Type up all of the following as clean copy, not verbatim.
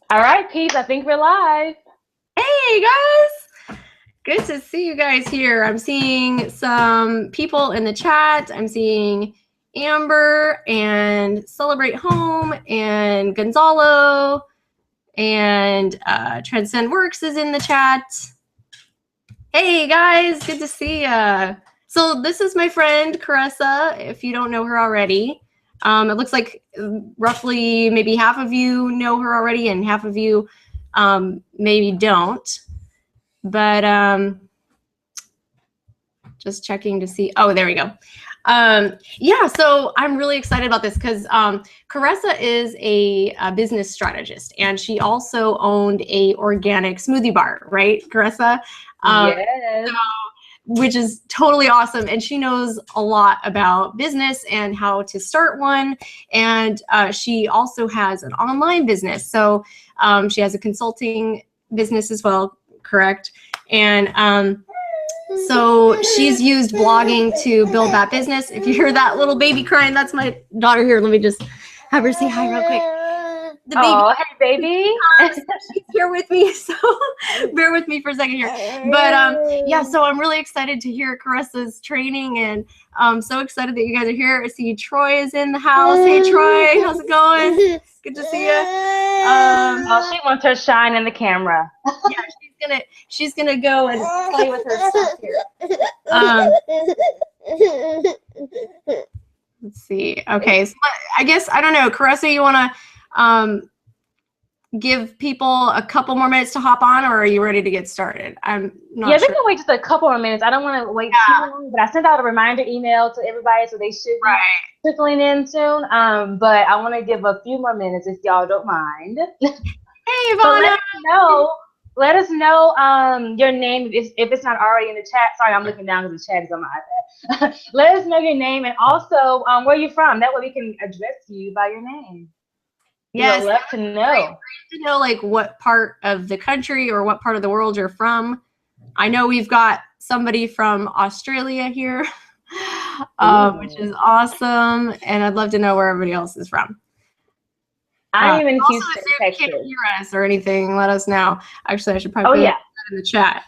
All right, peeps, I think we're live. Hey guys, good to see you guys here. I'm seeing some people in the chat. I'm seeing Amber and Celebrate Home and Gonzalo and Transcend Works is in the chat. Hey guys, good to see ya. So this is my friend Caressa, if you don't know her already. It looks like roughly maybe half of you know her already and half of you maybe don't. But just checking to see. Oh, there we go. Yeah, so I'm really excited about this because Caressa is a business strategist, and she also owned a organic smoothie bar, right, Caressa? Yes. So, which is totally awesome. And she knows a lot about business and how to start one. And she also has an online business. So she has a consulting business as well, correct? And so she's used blogging to build that business. If you hear that little baby crying, that's my daughter here. Let me just have her say hi real quick. The baby. Oh, hey, baby. She's here with me, so bear with me for a second here. But yeah, so I'm really excited to hear Caressa's training, and I'm so excited that you guys are here. I see Troy is in the house. Hey, Troy, how's it going? Good to see you. Oh, she wants her shine in the camera. Yeah, she's gonna go and play with her stuff here. Let's see. Okay, so I guess I don't know, Caressa, you want to give people a couple more minutes to hop on, or are you ready to get started? I'm not sure. We can wait just a couple more minutes. I don't want to wait too long, but I sent out a reminder email to everybody, so they should be trickling in soon. But I want to give a few more minutes if y'all don't mind. Hey, Ivana. Let us know your name if it's not already in the chat. Sorry, I'm looking down because the chat is on my iPad. Let us know your name and also where you're from. That way we can address you by your name. Yes, we'd love to know. To know like what part of the country or what part of the world you're from. I know we've got somebody from Australia here, which is awesome, and I'd love to know where everybody else is from. I'm in Houston, Texas. If you can't hear us or anything, let us know. Actually, I should probably put that in the chat.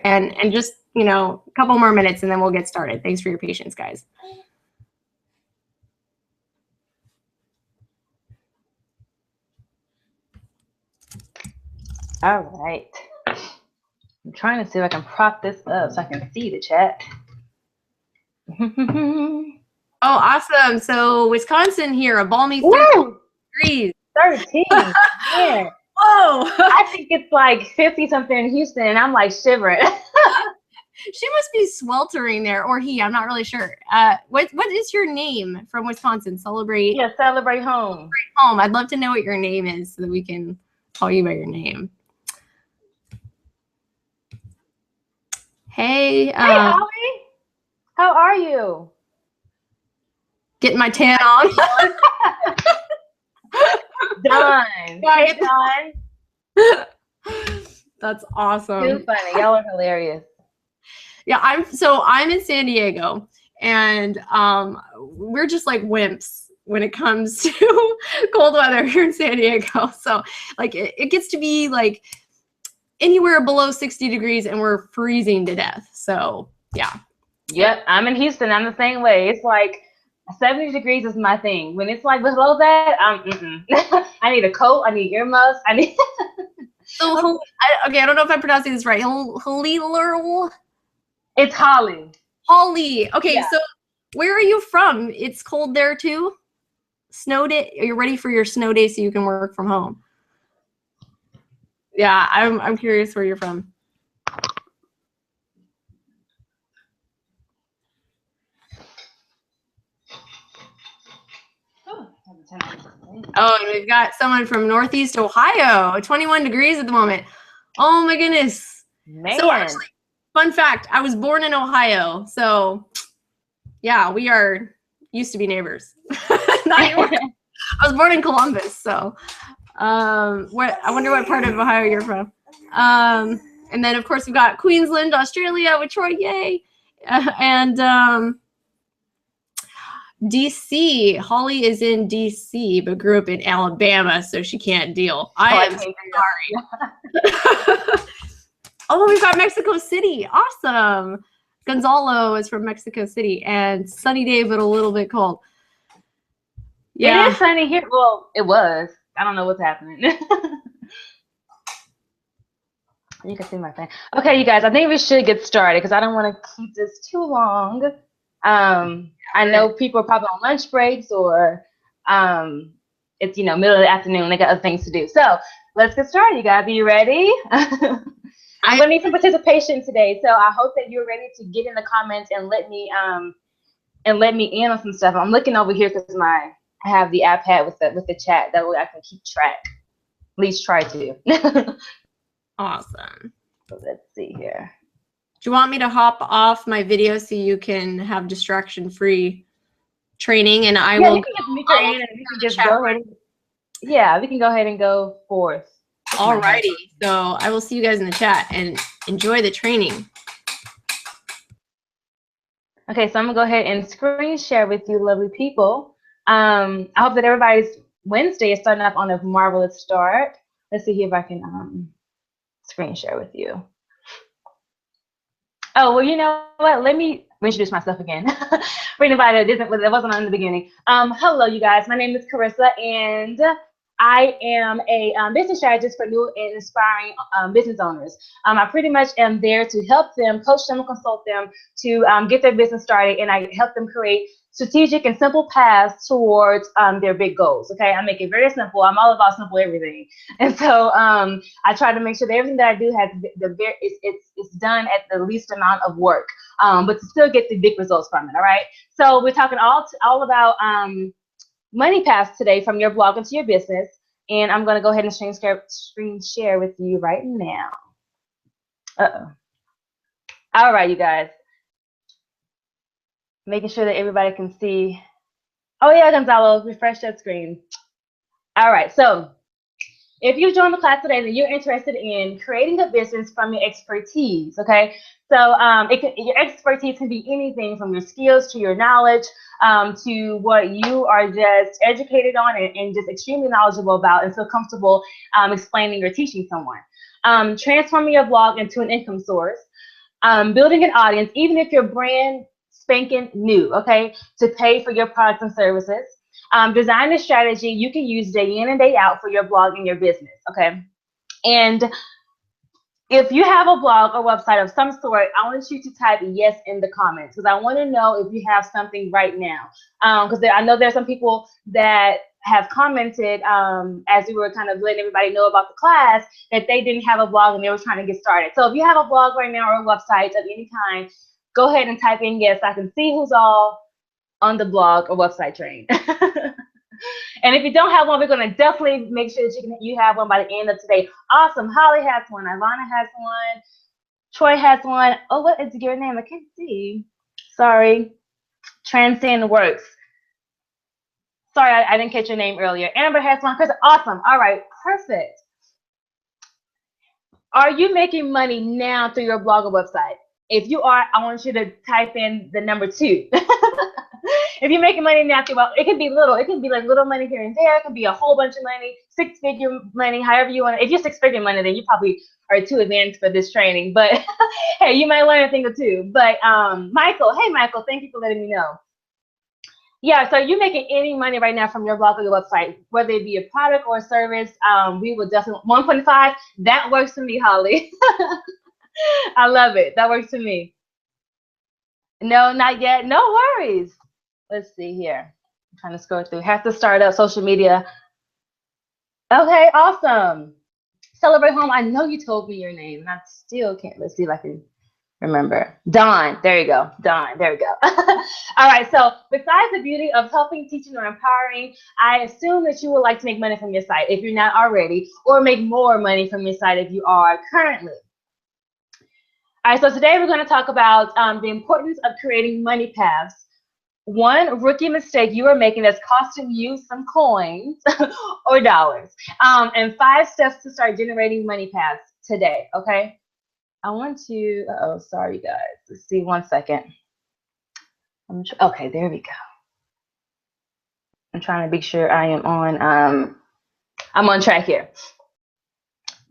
And just, you know, a couple more minutes and then we'll get started. Thanks for your patience, guys. All right. I'm trying to see if I can prop this up so I can see the chat. Oh, awesome. So Wisconsin here, a balmy 13 degrees. 13. Yeah. Whoa. I think it's like 50 something in Houston and I'm like shivering. She must be sweltering there, or he, I'm not really sure. What is your name from Wisconsin? Celebrate. Yeah, Celebrate Home. Celebrate Home. I'd love to know what your name is so that we can call you by your name. Hey, Holly. How are you? Getting my tan on. Done. Hey, Don. That's awesome. Too funny. Y'all are hilarious. Yeah, I'm in San Diego, and we're just like wimps when it comes to cold weather here in San Diego. So like it gets to be like anywhere below 60 degrees and we're freezing to death. So yeah. Yep, I'm in Houston. I'm the same way. It's like 70 degrees is my thing. When it's like below that, I need a coat. I need earmuffs. I need. So okay, I don't know if I'm pronouncing this right. It's Holly. Holly. Okay, yeah. So where are you from? It's cold there too? Snow day? Are you ready for your snow day so you can work from home? Yeah, I'm curious where you're from. Oh, and we've got someone from Northeast Ohio, 21 degrees at the moment. Oh my goodness. Man. So actually, fun fact, I was born in Ohio. So yeah, we used to be neighbors. Not anymore. I was born in Columbus. So I wonder what part of Ohio you're from. And then of course we've got Queensland, Australia with Troy, yay. DC. Holly is in DC, but grew up in Alabama, so she can't deal. I am sorry. Oh, we've got Mexico City. Awesome. Gonzalo is from Mexico City, and sunny day, but a little bit cold. Yeah. It is sunny here. Well, it was. I don't know what's happening. You can see my fan. Okay, you guys, I think we should get started because I don't want to keep this too long. I know people are probably on lunch breaks or it's, middle of the afternoon. They got other things to do. So let's get started, you guys. Are you ready? I'm going to need some participation today. So I hope that you're ready to get in the comments and let me in on some stuff. I'm looking over here because I have the iPad with the chat. That way I can keep track. At least try to. Awesome. So let's see here. Do you want me to hop off my video so you can have distraction-free training, and I will. We can just go ahead. Yeah, we can go ahead and go forth. Alrighty. So I will see you guys in the chat and enjoy the training. Okay, so I'm gonna go ahead and screen share with you, lovely people. I hope that everybody's Wednesday is starting off on a marvelous start. Let's see here if I can screen share with you. Oh, well, you know what? Let me introduce myself again. For anybody that wasn't on in the beginning. Hello, you guys. My name is Caressa, and I am a business strategist for new and inspiring business owners. I pretty much am there to help them, coach them, and consult them to get their business started, and I help them create strategic and simple paths towards their big goals. Okay, I make it very simple. I'm all about simple everything, and so I try to make sure that everything that I do has it's done at the least amount of work, but to still get the big results from it. All right. So we're talking all about money paths today from your blog into your business, and I'm going to go ahead and screen share with you right now. All right, you guys. Making sure that everybody can see. Oh yeah, Gonzalo, refresh that screen. All right, so if you joined the class today, then you're interested in creating a business from your expertise, okay? So your expertise can be anything from your skills to your knowledge to what you are just educated on and just extremely knowledgeable about and feel comfortable explaining or teaching someone. Transforming your blog into an income source, building an audience, even if your brand spanking new, okay, to pay for your products and services. Design a strategy you can use day in and day out for your blog and your business, okay? And if you have a blog or website of some sort, I want you to type yes in the comments because I want to know if you have something right now. Because I know there's some people that have commented as we were kind of letting everybody know about the class that they didn't have a blog and they were trying to get started. So if you have a blog right now or a website of any kind, go ahead and type in yes. I can see who's all on the blog or website train. And if you don't have one, we're going to definitely make sure that you have one by the end of today. Awesome. Holly has one. Ilana has one. Troy has one. Oh, what is your name? I can't see. Sorry. Transcend Works. Sorry, I didn't catch your name earlier. Amber has one. Awesome. All right. Perfect. Are you making money now through your blog or website? If you are, I want you to type in the number 2. If you're making money now, well, it can be little. It can be like little money here and there. It can be a whole bunch of money, 6-figure money, however you want to. If you're 6-figure money, then you probably are too advanced for this training. But hey, you might learn a thing or two. But Michael, hey Michael, thank you for letting me know. Yeah, so you're making any money right now from your blog or your website, whether it be a product or a service. We will definitely 1.5. That works for me, Holly. I love it. That works for me. No, not yet. No worries. Let's see here. I'm trying to scroll through. Have to start up social media. Okay, awesome. Celebrate Home. I know you told me your name, and I still can't. Let's see if I can remember. Dawn. There you go. Dawn. There we go. All right. So besides the beauty of helping, teaching, or empowering, I assume that you would like to make money from your site if you're not already, or make more money from your site if you are currently. All right. So today we're going to talk about the importance of creating money paths. One rookie mistake you are making that's costing you some coins or dollars. And 5 steps to start generating money paths today, okay? I want to, sorry guys. Let's see, 1 second. Okay, there we go. I'm trying to be sure I am on, I'm on track here.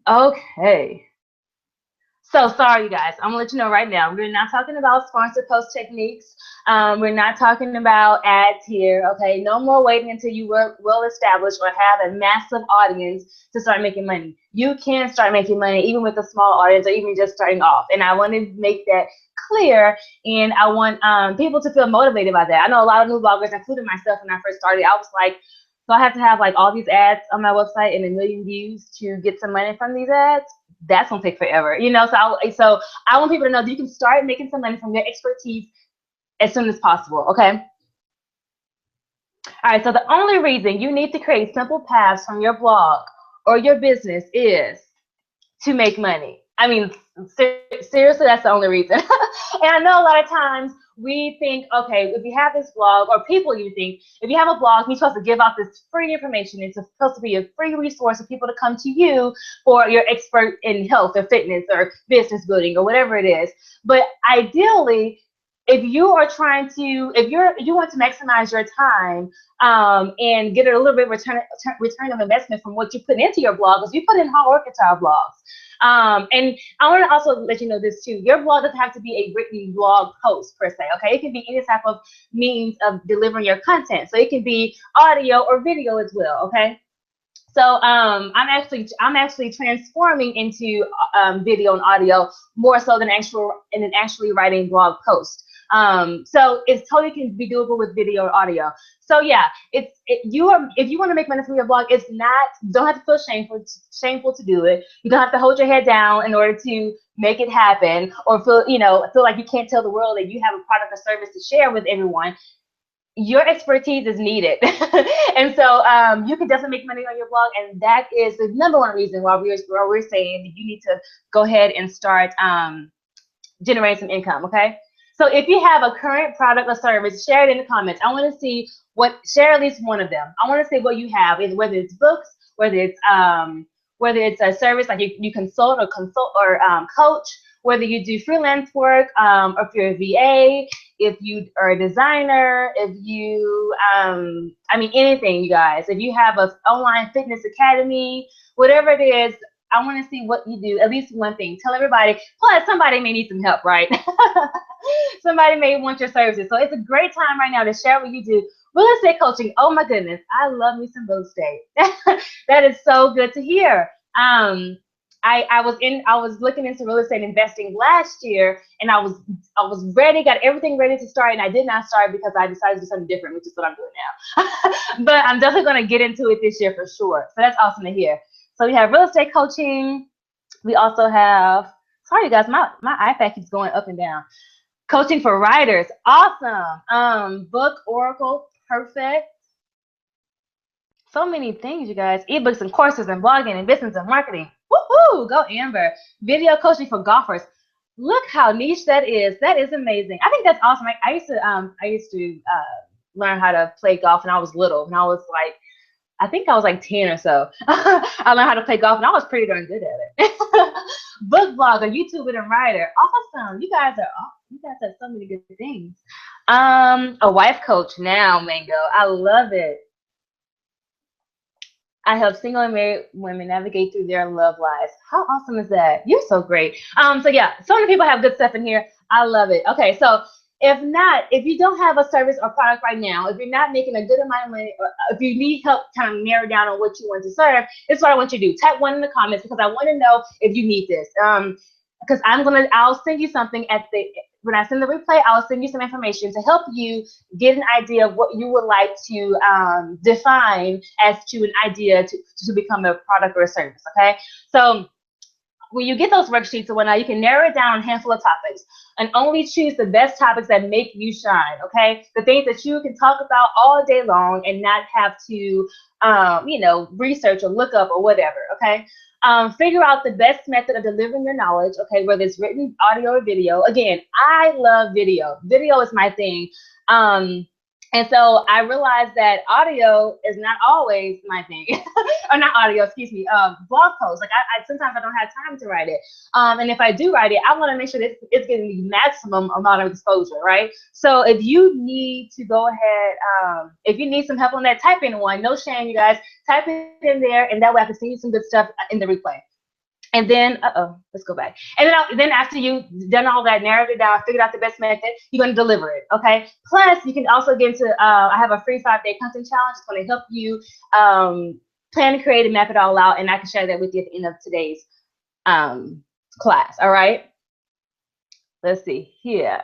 Okay. So sorry, you guys. I'm gonna let you know right now. We're not talking about sponsored post techniques. We're not talking about ads here. Okay, no more waiting until you work well established or have a massive audience to start making money. You can start making money even with a small audience or even just starting off. And I want to make that clear. And I want people to feel motivated by that. I know a lot of new bloggers, including myself, when I first started, I was like, so I have to have like all these ads on my website and 1 million views to get some money from these ads. That's gonna take forever, you know. So I want people to know that you can start making some money from your expertise as soon as possible. Okay. All right. So the only reason you need to create simple paths from your blog or your business is to make money. I mean, seriously, that's the only reason. And I know a lot of times we think, okay, if you have this blog, or people you think, if you have a blog, you're supposed to give out this free information. It's supposed to be a free resource for people to come to you for your expert in health or fitness or business building or whatever it is. But ideally, if you are trying to, if you want to maximize your time and get a little bit return of investment from what you put into your blog, because you put in hard work into our blogs. And I want to also let you know this too. Your blog doesn't have to be a written blog post per se. Okay, it can be any type of means of delivering your content. So it can be audio or video as well. Okay. So I'm actually transforming into video and audio more so than actually writing blog posts. So it totally can be doable with video or audio. So yeah, if you want to make money from your blog, don't have to feel shameful to do it. You don't have to hold your head down in order to make it happen, or feel like you can't tell the world that you have a product or service to share with everyone. Your expertise is needed. And so you can definitely make money on your blog, and that is the #1 reason why we're saying that you need to go ahead and start generating some income. Okay, so if you have a current product or service, share it in the comments. I want to see share at least one of them. I want to see what you have, whether it's books, whether it's a service like you consult or coach, whether you do freelance work, or if you're a VA, if you are a designer, if you, I mean, anything, you guys. If you have an online fitness academy, whatever it is, I want to see what you do, at least one thing. Tell everybody, plus somebody may need some help, right? Somebody may want your services. So it's a great time right now to share what you do. Real estate coaching, oh my goodness, I love me some real estate. That is so good to hear. I was looking into real estate investing last year, and I was ready, got everything ready to start, and I did not start because I decided to do something different, which is what I'm doing now. But I'm definitely going to get into it this year for sure. So that's awesome to hear. So we have real estate coaching. We also have, sorry guys, my iPad keeps going up and down. Coaching for writers, awesome. Book, Oracle, perfect. So many things, you guys. Ebooks and courses and blogging and business and marketing. Woohoo! Go Amber. Video coaching for golfers. Look how niche that is. That is amazing. I think that's awesome. I used to learn how to play golf when I was little. When I was like, I think I was like 10 or so. I learned how to play golf, and I was pretty darn good at it. Book blogger, YouTuber, and writer. Awesome. You guys have so many good things. A wife coach now, Mango. I love it. I help single and married women navigate through their love lives. How awesome is that? You're so great. So yeah, so many people have good stuff in here. I love it. Okay, so if you don't have a service or product right now, if you're not making a good amount of money, or if you need help kind of narrow down on what you want to serve, this is what I want you to do. Type 1 in the comments, because I want to know if you need this. Because I'll send you something when I send the replay, I'll send you some information to help you get an idea of what you would like to define as to an idea to become a product or a service, okay? So when you get those worksheets or whatnot, you can narrow it down a handful of topics and only choose the best topics that make you shine, okay? The things that you can talk about all day long and not have to, research or look up or whatever, okay? Figure out the best method of delivering your knowledge, okay, whether it's written, audio, or video. Again, I love video. Video is my thing. And And so I realized that audio is not always my thing, or not audio, excuse me, blog posts. Like I sometimes I don't have time to write it. And if I do write it, I want to make sure that it's getting the maximum amount of exposure, right? So if you need to go ahead, if you need some help on that, type in one. No shame, you guys. Type it in there, and that way I can send you some good stuff in the replay. And then, let's go back. And then after you've done all that, narrowed it down, figured out the best method, you're going to deliver it, okay? Plus, you can also get into, I have a free 5-day content challenge. It's going to help you plan and create and map it all out, and I can share that with you at the end of today's class, all right? Let's see here.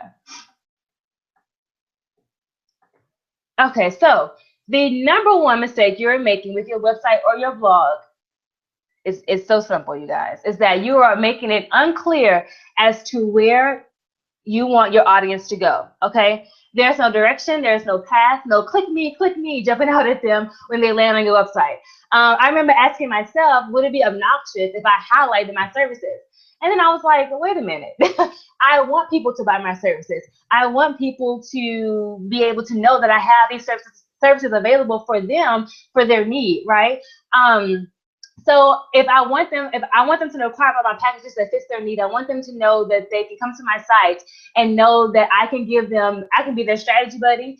Okay, so the number one mistake you're making with your website or your blog, it's so simple, you guys, is that you are making it unclear as to where you want your audience to go, okay? There's no direction, there's no path, no click me, jumping out at them when they land on your website. I remember asking myself, would it be obnoxious if I highlighted my services? And then I was like, wait a minute. I want people to buy my services. I want people to be able to know that I have these services available for them, for their need, right? So if I want them to know inquire about my packages that fits their need, I want them to know that they can come to my site and know that I can be their strategy buddy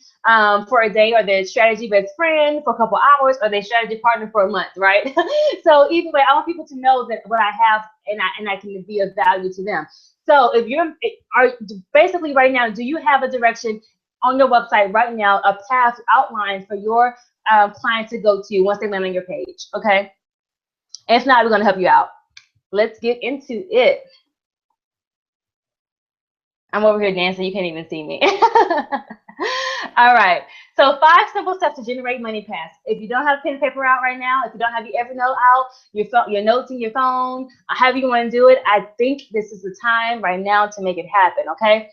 for a day, or their strategy best friend for a couple hours, or their strategy partner for a month, right? So either way, I want people to know that what I have and I can be of value to them. So if basically right now, do you have a direction on your website right now, a path outlined for your client to go to once they land on your page, okay? If not, we're going to help you out. Let's get into it. I'm over here dancing. You can't even see me. All right. So 5 simple steps to generate money fast. If you don't have pen and paper out right now, if you don't have your Evernote out, your notes in your phone, however you want to do it, I think this is the time right now to make it happen, okay?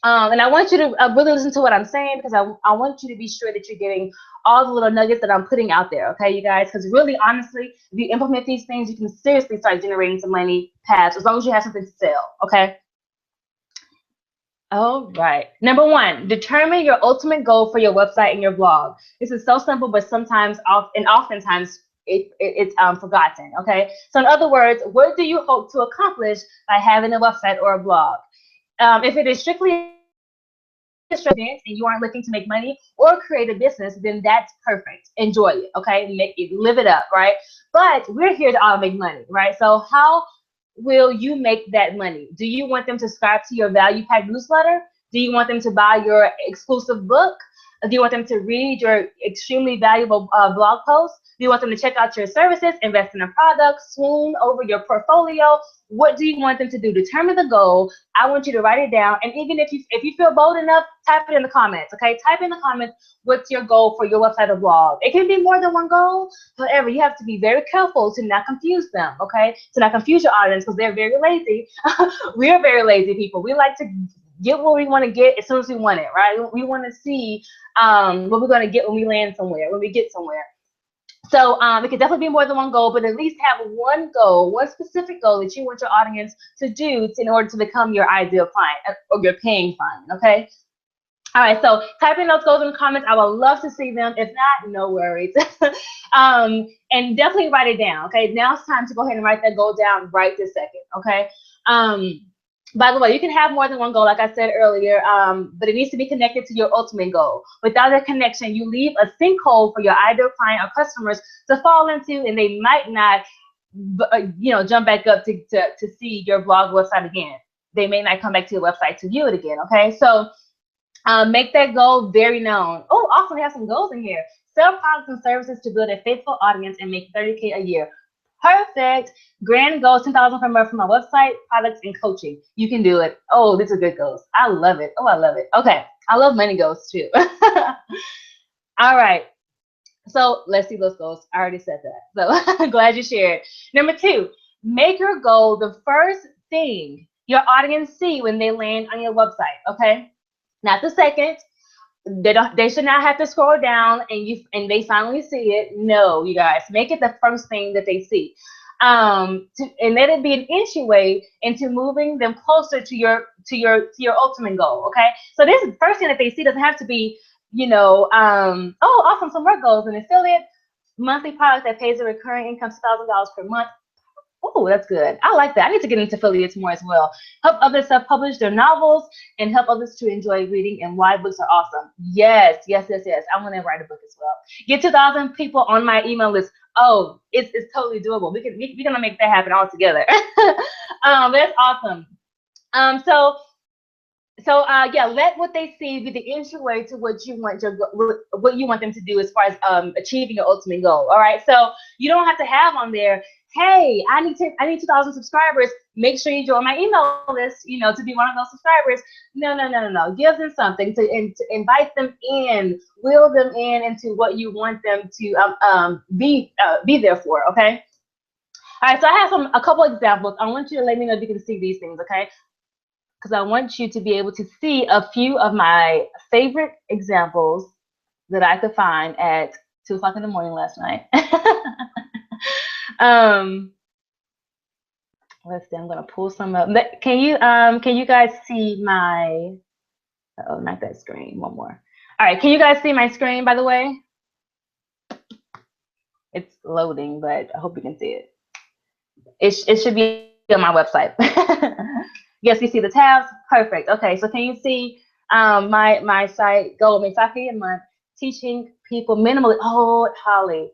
And I want you to really listen to what I'm saying, because I want you to be sure that you're getting all the little nuggets that I'm putting out there, okay, you guys? Because really, honestly, if you implement these things, you can seriously start generating some money fast, as long as you have something to sell, okay? All right. Number 1, determine your ultimate goal for your website and your blog. This is so simple, but oftentimes it's forgotten, okay? So in other words, what do you hope to accomplish by having a website or a blog? If it is strictly and you aren't looking to make money or create a business, then that's perfect. Enjoy it, okay? Live it up, right? But we're here to all make money, right? So how will you make that money? Do you want them to subscribe to your value pack newsletter? Do you want them to buy your exclusive book? Do you want them to read your extremely valuable blog posts? Do you want them to check out your services, invest in a product, swoon over your portfolio? What do you want them to do? Determine the goal. I want you to write it down. And even if you feel bold enough, type it in the comments, okay? Type in the comments what's your goal for your website or blog. It can be more than one goal. However, you have to be very careful to not confuse them, okay? To not confuse your audience, because they're very lazy. We are very lazy people. We like to get what we want to get as soon as we want it, right? We want to see what we're going to get when we land somewhere, when we get somewhere. So it could definitely be more than one goal, but at least have one goal, one specific goal that you want your audience to do in order to become your ideal client or your paying client, okay? All right, so type in those goals in the comments. I would love to see them. If not, no worries. And definitely write it down, okay? Now it's time to go ahead and write that goal down right this second, okay? By the way, you can have more than one goal, like I said earlier, but it needs to be connected to your ultimate goal. Without that connection, you leave a sinkhole for your ideal client or customers to fall into, and they might not, jump back up to see your blog website again. They may not come back to your website to view it again, okay? So make that goal very known. Oh, also, we have some goals in here. Sell products and services to build a faithful audience and make $30K a year. Perfect. Grand goal, 10,000 per month from my website, products, and coaching. You can do it. Oh, these are good goals. I love it. Oh, I love it. Okay. I love money goals too. All right. So let's see those goals. I already said that. So I'm glad you shared. Number 2, make your goal the first thing your audience see when they land on your website. Okay. Not the second. They should not have to scroll down and they finally see it. No, you guys, make it the first thing that they see. And let it be an entryway into moving them closer to your ultimate goal. Okay, so this first thing that they see doesn't have to be oh, awesome, some work goals, an affiliate monthly product that pays a recurring income $2,000 per month. Oh, that's good. I like that. I need to get into affiliates more as well. Help others self-publish their novels and help others to enjoy reading and why books are awesome. Yes. I want to write a book as well. Get 2,000 people on my email list. Oh, it's totally doable. We're gonna make that happen all together. That's awesome. Yeah, let what they see be the entryway to what you want them to do as far as achieving your ultimate goal. All right, so you don't have to have on there, hey, I need 2,000 subscribers. Make sure you join my email list, to be one of those subscribers. No. Give them something to invite them in, wheel them into what you want them to be there for. Okay. All right, so I have a couple examples. I want you to let me know if you can see these things, okay? Because I want you to be able to see a few of my favorite examples that I could find at 2 o'clock in the morning last night. Let's see, I'm gonna pull some up. Can you guys see my, oh, not that screen, one more. All right, can you guys see my screen, by the way? It's loading, but I hope you can see it. It should be on my website. Yes, you see the tabs? Perfect. Okay, so can you see my site, Go Misaki, and my teaching people minimally. Oh, Holly,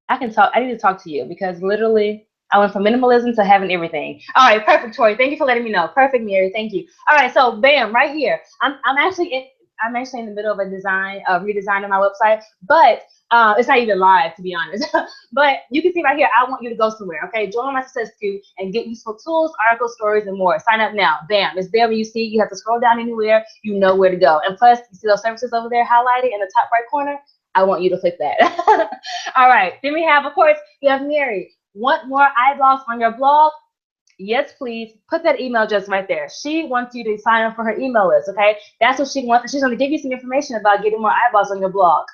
I need to talk to you because literally I went from minimalism to having everything. All right, perfect, Tori. Thank you for letting me know. Perfect, Mary. Thank you. All right, so bam, right here. I'm actually in the middle of a redesign of my website, but it's not even live, to be honest. But you can see right here, I want you to go somewhere, okay? Join my success queue and get useful tools, articles, stories, and more. Sign up now. Bam, it's there when you see. You have to scroll down anywhere. You know where to go. And plus, you see those services over there highlighted in the top right corner? I want you to click that. All right, then we have, of course, you have Mary. Want more eyeballs on your blog? Yes, please. Put that email address right there. She wants you to sign up for her email list, okay? That's what she wants. She's going to give you some information about getting more eyeballs on your blog.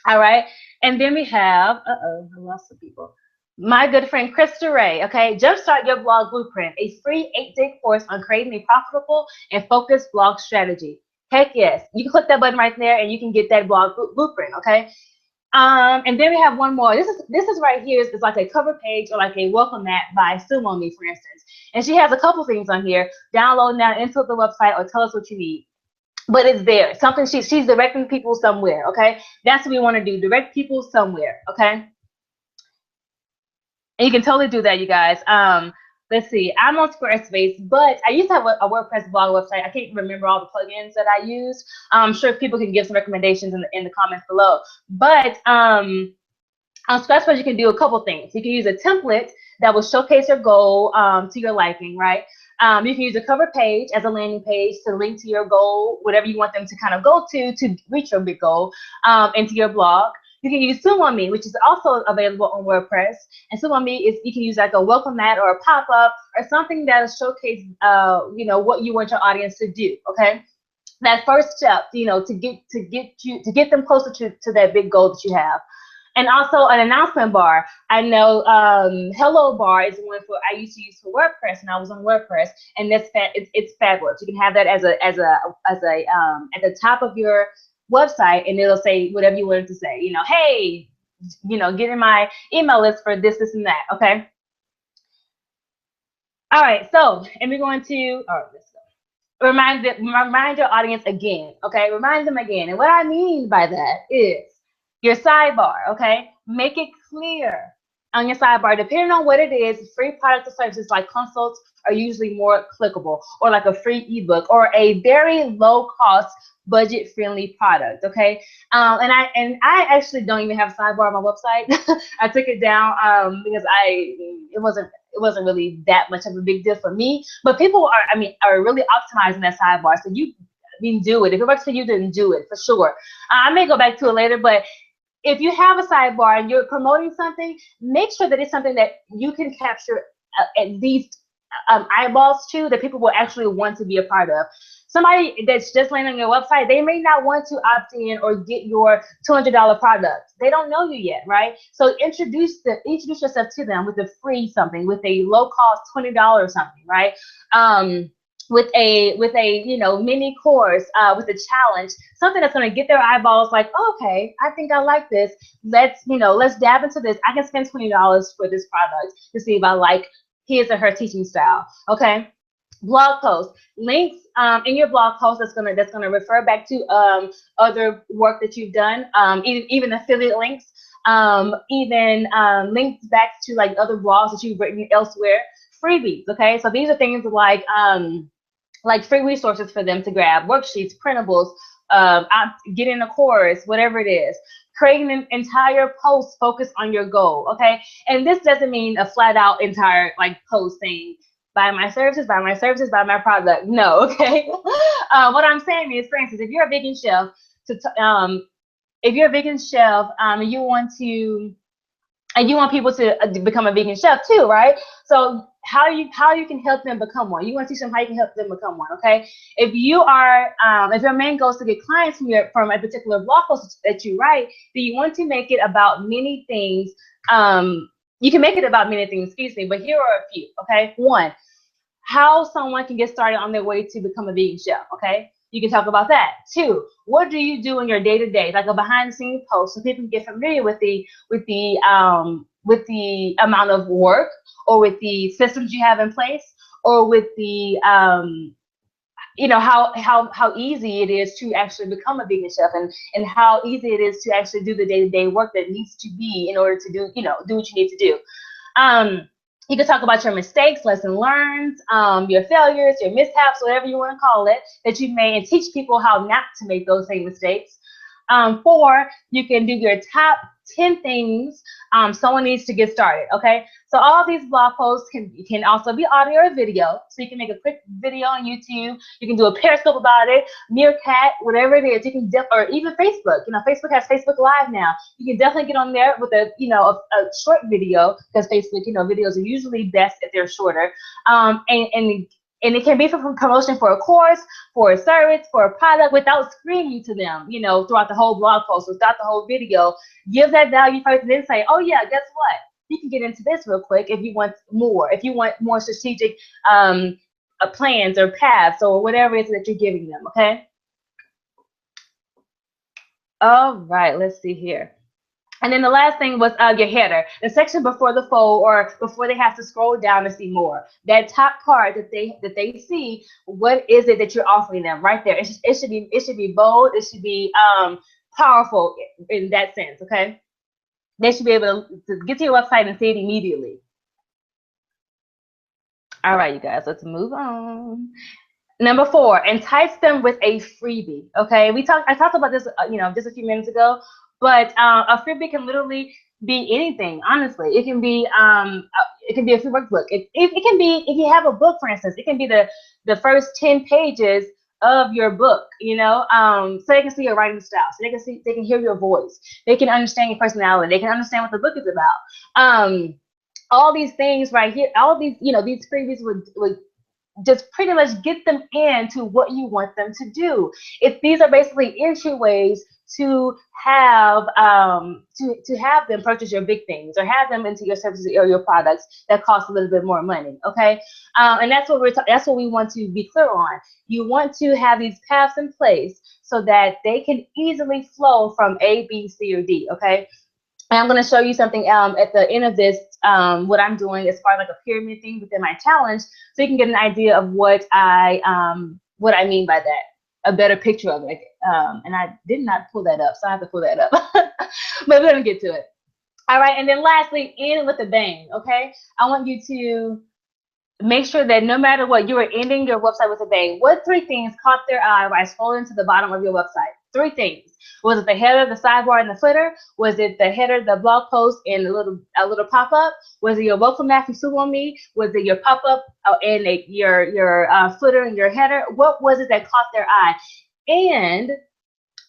All right. And then we have, I lost some people. My good friend, Krista Ray, okay? Jumpstart Your Blog Blueprint, a free 8-day course on creating a profitable and focused blog strategy. Heck yes. You can click that button right there and you can get that blog blueprint, okay? And then we have one more. This is right here. It's like a cover page or like a welcome mat by Sumo Me, for instance. And she has a couple things on here. Download now into the website or tell us what you need. But it's there. Something she's directing people somewhere, okay? That's what we want to do. Direct people somewhere, okay? And you can totally do that, you guys. Let's see. I'm on Squarespace, but I used to have a WordPress blog website. I can't remember all the plugins that I use. I'm sure people can give some recommendations in the comments below. But on Squarespace, you can do a couple things. You can use a template that will showcase your goal to your liking, right? You can use a cover page as a landing page to link to your goal, whatever you want them to kind of go to reach your big goal, into your blog. You can use Sumo Me, which is also available on WordPress. And Sumo Me is, you can use like a welcome mat or a pop-up or something that'll showcase, what you want your audience to do. Okay, that first step, to get them closer to that big goal that you have. And also an announcement bar. I know Hello Bar is one I used to use for WordPress, and I was on WordPress, and it's fabulous. You can have that as at the top of your website, and it'll say whatever you want it to say. Hey, get in my email list for this, and that. Okay. All right. So, and we're going to. All right. Let's go. Remind your audience again. Okay. Remind them again. And what I mean by that is your sidebar, okay? Make it clear on your sidebar. Depending on what it is, free products or services like consults are usually more clickable, or like a free ebook, or a very low cost, budget friendly product, okay? And I actually don't even have a sidebar on my website. I took it down because it wasn't really that much of a big deal for me. But people are really optimizing that sidebar. So you do it. If it works for you, then do it for sure. I may go back to it later, but if you have a sidebar and you're promoting something, make sure that it's something that you can capture at least eyeballs to, that people will actually want to be a part of. Somebody that's just landing on your website, they may not want to opt in or get your $200 product. They don't know you yet, right? So introduce yourself to them with a free something, with a low cost $20 something, right? you know, mini course, with a challenge, something that's going to get their eyeballs like, oh, okay, I think I like this. Let's dab into this. I can spend $20 for this product to see if I like his or her teaching style. Okay. Blog post links, in your blog post that's gonna refer back to other work that you've done, even affiliate links, even links back to like other blogs that you've written elsewhere. Freebies. Okay, so these are things like free resources for them to grab, worksheets, printables, getting a course, whatever it is. Creating an entire post focused on your goal, okay? And this doesn't mean a flat out entire like post saying, buy my services, buy my services, buy my product. No, okay? What I'm saying is, for instance, if you're a vegan chef, if you're a vegan chef, you want to, and you want people to become a vegan chef too, right? So how you can help them become one. You want to teach them how you can help them become one, okay? If you are, if your main goal is to get clients from a particular blog post that you write, then you want to make it about many things. You can make it about many things, excuse me, but here are a few, okay? One, how someone can get started on their way to become a vegan chef, okay? You can talk about that. Two, what do you do in your day-to-day, like a behind-the-scenes post, so people can get familiar with the amount of work, or with the systems you have in place, or with the you know, how easy it is to actually become a vegan chef, and how easy it is to actually do the day-to-day work that needs to be in order to do, you know, do what you need to do. You can talk about your mistakes, lesson learned, your failures, your mishaps, whatever you want to call it, that you made, and teach people how not to make those same mistakes. Four, you can do your top 10 things someone needs to get started, okay? So all these blog posts can also be audio or video. So you can make a quick video on YouTube. You can do a Periscope about it, Meerkat, whatever it is. You can or even Facebook. You know, Facebook has Facebook Live now. You can definitely get on there with a short video, because Facebook, you know, videos are usually best if they're shorter. And it can be for promotion for a course, for a service, for a product, without screaming to them, you know, throughout the whole blog post, without the whole video. Give that value first, and then say, oh yeah, guess what? You can get into this real quick if you want more. If you want more strategic plans or paths or whatever it is that you're giving them, okay? All right, let's see here. And then the last thing was your header, the section before the fold, or before they have to scroll down to see more. That top part that they see, what is it that you're offering them right there? It should be bold. It should be powerful in that sense. Okay, they should be able to get to your website and see it immediately. All right, you guys, let's move on. Number 4, entice them with a freebie. Okay, I talked about this, just a few minutes ago, but a freebie can literally be anything. Honestly, it can be a free workbook. It can be, if you have a book, for instance, it can be the first 10 pages of your book. So they can see your writing style, so they can hear your voice, they can understand your personality, they can understand what the book is about. All these things right here, all these, these freebies would just pretty much get them into what you want them to do. These are basically entryways to have them purchase your big things, or have them into your services or your products that cost a little bit more money. Okay, and that's what we want to be clear on. You want to have these paths in place so that they can easily flow from A, B, C, or D. Okay. And I'm going to show you something at the end of this, what I'm doing as far as like a pyramid thing within my challenge, so you can get an idea of what I mean by that, a better picture of it. And I did not pull that up, so I have to pull that up. But we're going to get to it. All right, and then lastly, end with a bang. Okay, I want you to make sure that no matter what, you are ending your website with a bang. What 3 things caught their eye by scrolling to the bottom of your website? 3 things. Was it the header, the sidebar, and the footer? Was it the header, the blog post, and a little pop-up? Was it your welcome mat from Sue on Me? Was it your pop-up and your footer and your header? What was it that caught their eye? And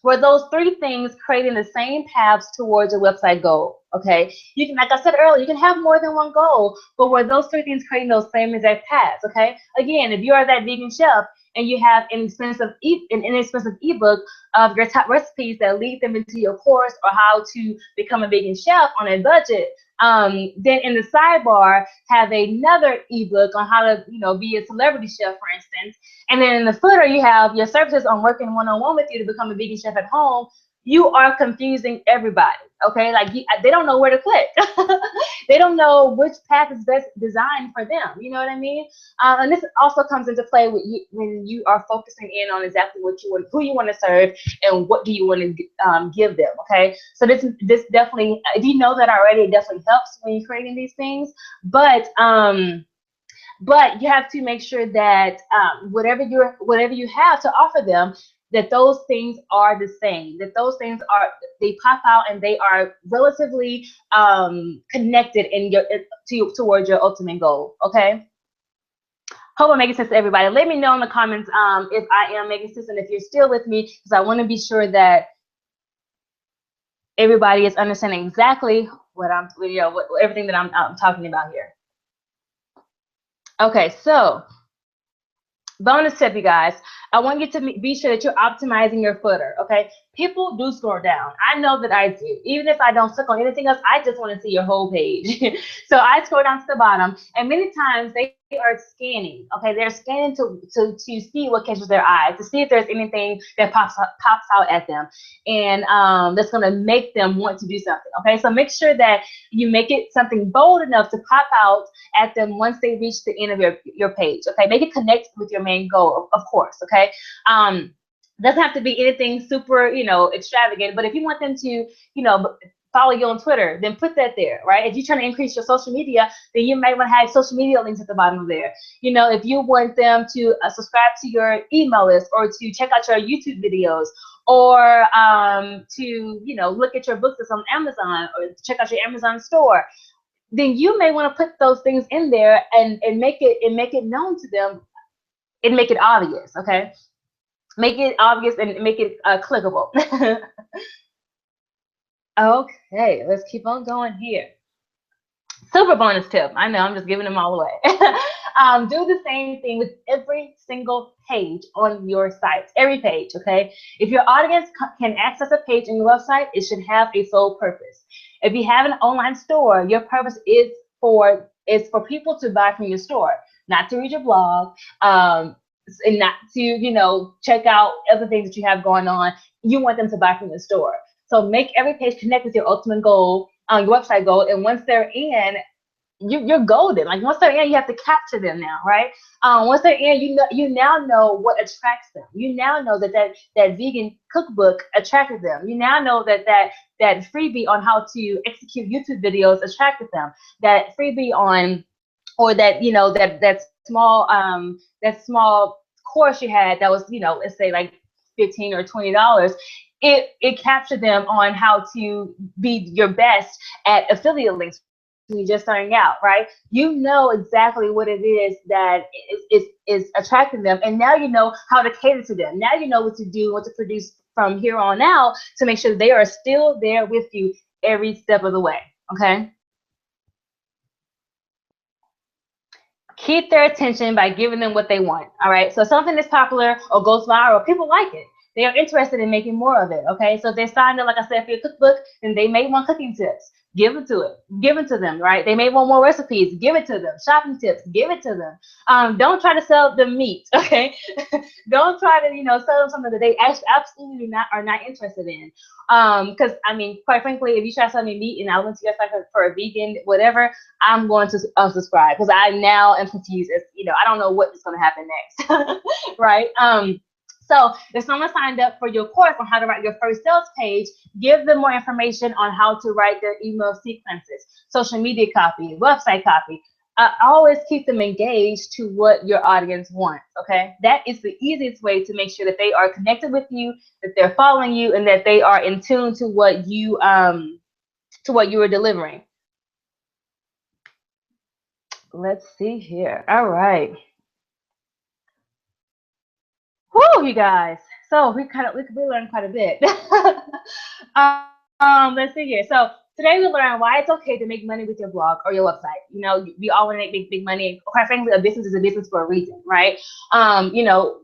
were those 3 things creating the same paths towards your website goal? Okay, you can, like I said earlier, you can have more than one goal, but were those three things creating those same exact paths? Okay, again, if you are that vegan chef and you have an inexpensive ebook of your top recipes that lead them into your course or how to become a vegan chef on a budget, then in the sidebar have another ebook on how to, be a celebrity chef, for instance. And then in the footer, you have your services on working one-on-one with you to become a vegan chef at home. You are confusing everybody. Okay, like they don't know where to click. They don't know which path is best designed for them. You know what I mean? And this also comes into play with you, when you are focusing in on exactly what you want, who you want to serve, and what do you want to give them. Okay, so this definitely, if you know that already, it definitely helps when you're creating these things. But you have to make sure that whatever you have to offer them, that those things are the same, that those things they pop out and they are relatively connected towards your ultimate goal. Okay. Hope I'm making sense to everybody. Let me know in the comments if I am making sense and if you're still with me, because I want to be sure that everybody is understanding exactly what everything that I'm talking about here. Okay, so bonus tip, you guys. I want you to be sure that you're optimizing your footer, okay? People do scroll down. I know that I do. Even if I don't click on anything else, I just want to see your whole page. So I scroll down to the bottom, and many times they are scanning, okay? They're scanning to see what catches their eye, to see if there's anything that pops out at them, and that's going to make them want to do something, okay? So make sure that you make it something bold enough to pop out at them once they reach the end of your page, okay? Make it connect with your main goal, of course, okay? Doesn't have to be anything super, extravagant, but if you want them to, follow you on Twitter, then put that there, right? If you're trying to increase your social media, then you might want to have social media links at the bottom of there. If you want them to subscribe to your email list, or to check out your YouTube videos, or to, look at your books that's on Amazon, or check out your Amazon store, then you may want to put those things in there and make it known to them and make it obvious, okay? Make it obvious and make it clickable. Okay, let's keep on going here. Super bonus tip. I know I'm just giving them all away. Do the same thing with every single page on your site, every page, okay? If your audience can access a page on your website, it should have a sole purpose. If you have an online store, your purpose is for people to buy from your store, not to read your blog, and not to, check out other things that you have going on. You want them to buy from the store. So make every page connect with your ultimate goal, your website goal, and once they're in, you're golden. Like once they're in, you have to capture them now, right? Once they're in, you now know what attracts them. You now know that vegan cookbook attracted them. You now know that freebie on how to execute YouTube videos attracted them. That freebie on, or that that small course you had that was, let's say like $15 or $20. It captured them on how to be your best at affiliate links when you're just starting out, right? You know exactly what it is that is attracting them, and now you know how to cater to them. Now you know what to do, what to produce from here on out to make sure they are still there with you every step of the way, okay? Keep their attention by giving them what they want, all right? So something that's popular or goes viral, people like it. They are interested in making more of it, okay? So if they're signed up, like I said, for your cookbook, then they may want cooking tips. Give it to them, right? They may want more recipes. Give it to them. Shopping tips. Give it to them. Don't try to sell them meat, okay? Don't try to, sell them something that they absolutely are not interested in. Because I mean, quite frankly, if you try to sell me meat and I went to your site for a vegan, whatever, I'm going to unsubscribe because I now am confused. As I don't know what is going to happen next, right? So if someone signed up for your course on how to write your first sales page, give them more information on how to write their email sequences, social media copy, website copy. Always keep them engaged to what your audience wants, okay? That is the easiest way to make sure that they are connected with you, that they're following you, and that they are in tune to what you are delivering. Let's see here. All right. Woo, you guys. So we learned quite a bit. Let's see here. So Today we learn why it's okay to make money with your blog or your website. You know, we all want to make big money. Quite frankly, a business is a business for a reason, right? You know,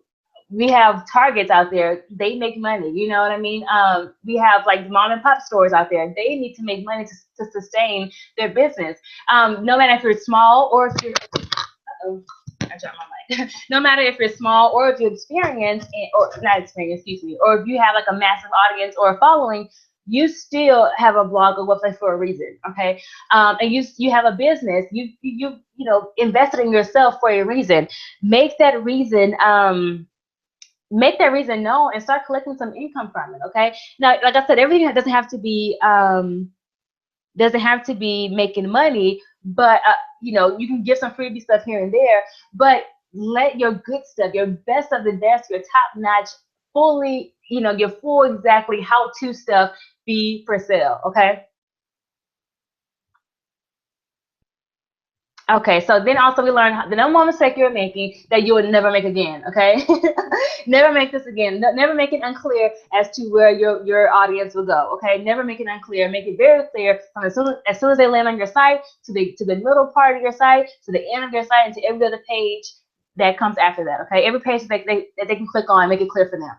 we have Targets out there, they make money, you know what I mean? We have like mom and pop stores out there, they need to make money to sustain their business. No matter if you're small or if you're, I dropped my mic. No matter if you're small or if you're experienced, or not experienced, excuse me, or if you have like a massive audience or a following, you still have a blog or website for a reason, okay? And you have a business, you know, invested in yourself for a reason. Make that reason known and start collecting some income from it, okay? Now, like I said, everything doesn't have to be making money, but you know, you can give some freebie stuff here and there, but let your good stuff, your best of the best, your top notch, fully, you know, your full exactly how-to stuff be for sale, okay? Okay, so then also we learned the number one mistake you're making that you will never make again, okay? Never make this again. Never make it unclear as to where your audience will go, okay? Never make it unclear. Make it very clear from as soon as they land on your site to the middle part of your site, to the end of your site, and to every other page that comes after that, okay? Every page that they can click on, make it clear for them.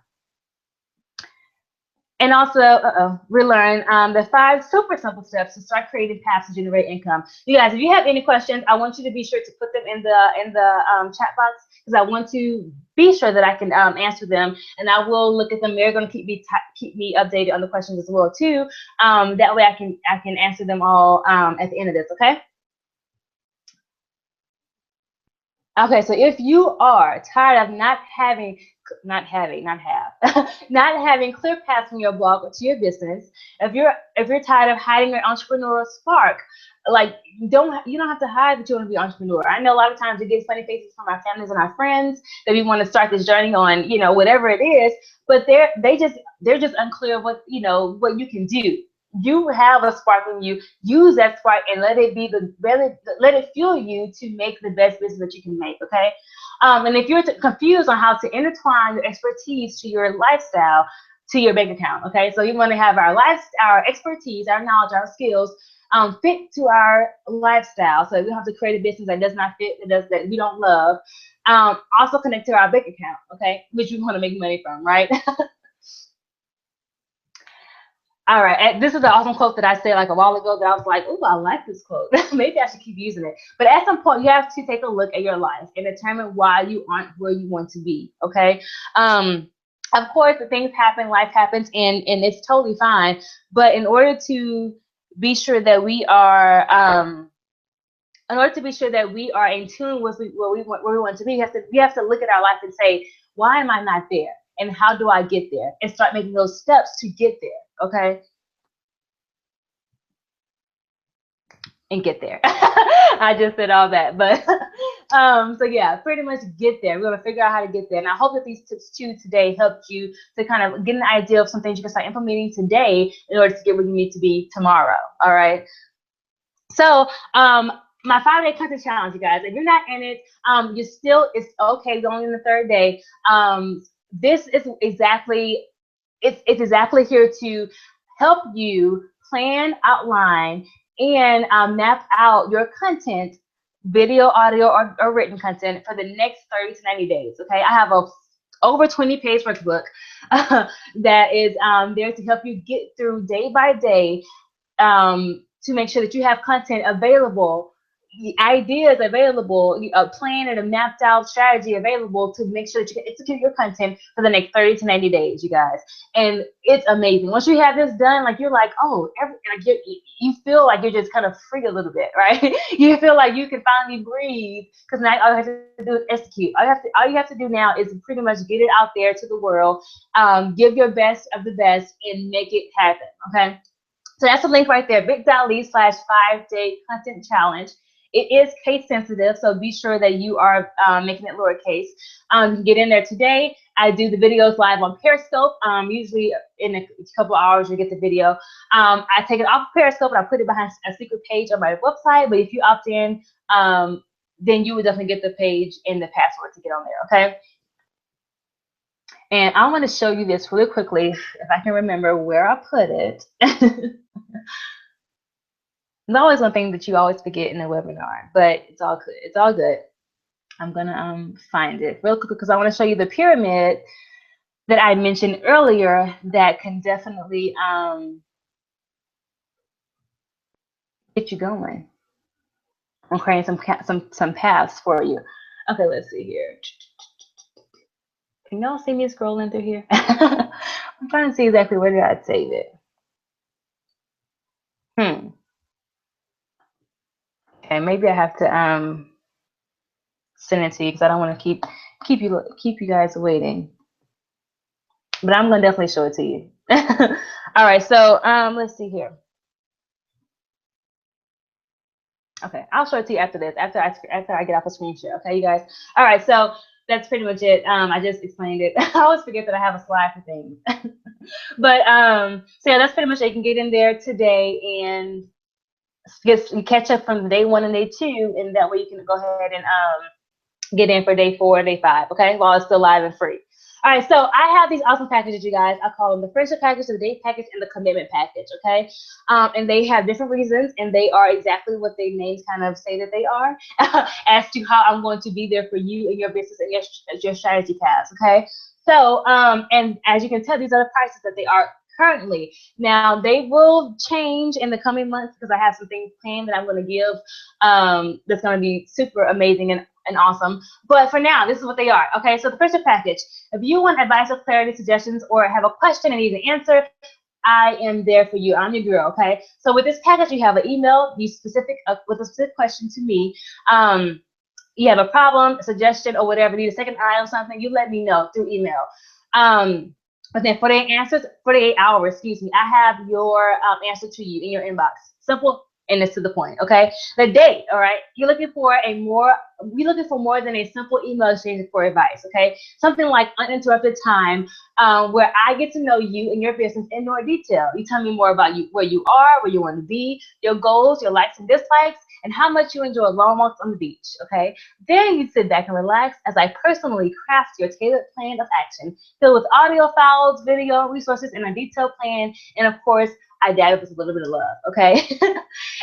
And also, we learned the 5 super simple steps to start creating paths to generate income. You guys, if you have any questions, I want you to be sure to put them in the chat box, because I want to be sure that I can answer them, and I will look at them. They're going to keep me updated on the questions as well too. That way I can answer them all at the end of this. Okay. Okay, so if you are tired of not having clear paths from your blog to your business, if you're tired of hiding your entrepreneurial spark, like you don't have to hide that you want to be an entrepreneur. I know a lot of times we get funny faces from our families and our friends that we want to start this journey on, you know, whatever it is, but they're just unclear what, you know, what you can do. You have a spark in you. Use that spark and let it fuel you to make the best business that you can make. Okay. And if you're confused on how to intertwine your expertise to your lifestyle, to your bank account, okay, so you want to have our expertise, our knowledge, our skills fit to our lifestyle. So we don't have to create a business that does not fit, that we don't love. Also connect to our bank account, okay, which we want to make money from, right? All right, and this is an awesome quote that I said like a while ago that I was like, oh, I like this quote. Maybe I should keep using it. But at some point, you have to take a look at your life and determine why you aren't where you want to be, okay? Of course, the things happen, life happens, and it's totally fine. But in order to be sure that we are, in tune with where we want to be, we have to look at our life and say, why am I not there? And how do I get there? And start making those steps to get there. Okay, and get there. I just said all that, but so yeah, pretty much get there. We're gonna figure out how to get there, and I hope that these tips too today helped you to kind of get an idea of some things you can start implementing today in order to get where you need to be tomorrow. All right. So my 5-day content challenge, you guys. If you're not in it, it's okay. We're only in the 3rd day. This is exactly here to help you plan, outline, and map out your content, video, audio, or written content for the next 30 to 90 days. Okay, I have a over 20-page workbook that is there to help you get through day by day, to make sure that you have content available, ideas available, a plan and a mapped out strategy available to make sure that you can execute your content for the next 30 to 90 days, you guys. And it's amazing. Once you have this done, like you're like, oh, you feel like you're just kind of free a little bit, right? You feel like you can finally breathe, because now all you have to do is execute. All you have to do now is pretty much get it out there to the world, give your best of the best, and make it happen. Okay. So that's the link right there, bit.ly/5-day content challenge. It is case sensitive, so be sure that you are making it lowercase. You can get in there today. I do the videos live on Periscope. Usually in a couple hours you get the video. I take it off of Periscope and I put it behind a secret page on my website. But if you opt in, then you would definitely get the page and the password to get on there, okay? And I want to show you this really quickly, if I can remember where I put it. There's always one thing that you always forget in a webinar, but it's all good. It's all good. I'm gonna find it real quick because I want to show you the pyramid that I mentioned earlier that can definitely get you going. I'm creating some paths for you. Okay, let's see here. Can y'all see me scrolling through here? I'm trying to see exactly where did I save it. Okay, maybe I have to send it to you because I don't want to keep you guys waiting. But I'm gonna definitely show it to you. All right, so let's see here. Okay, I'll show it to you after this, after I get off a screen share. Okay, you guys. All right, so that's pretty much it. I just explained it. I always forget that I have a slide for things. But so yeah, that's pretty much it. You can get in there today and catch up from day 1 and day 2, and that way you can go ahead and get in for day 4 and day 5. Okay, while it's still live and free. All right, so I have these awesome packages, you guys. I call them the friendship package, the date package, and the commitment package, okay? And they have different reasons, and they are exactly what their names kind of say that they are as to how I'm going to be there for you and your business and your strategy paths, okay? So, and as you can tell, these are the prices that they are currently. Now, they will change in the coming months because I have some things planned that I'm going to give that's going to be super amazing and awesome. But for now, this is what they are. Okay, so the friendship package. If you want advice or clarity, suggestions, or have a question and need an answer, I am there for you. I'm your girl. Okay. So with this package, you have an email, with a specific question to me. You have a problem, a suggestion, or whatever. Need a second eye on something? You let me know through email. Within 48 hours, excuse me, I have your answer to you in your inbox. Simple. And it's to the point, okay? The date, all right? We're looking for more than a simple email exchange for advice, okay? Something like uninterrupted time, where I get to know you and your business in more detail. You tell me more about you, where you are, where you want to be, your goals, your likes and dislikes, and how much you enjoy long walks on the beach, okay? Then you sit back and relax as I personally craft your tailored plan of action, filled with audio files, video, resources, and a detailed plan, and of course, I dab it with a little bit of love, okay?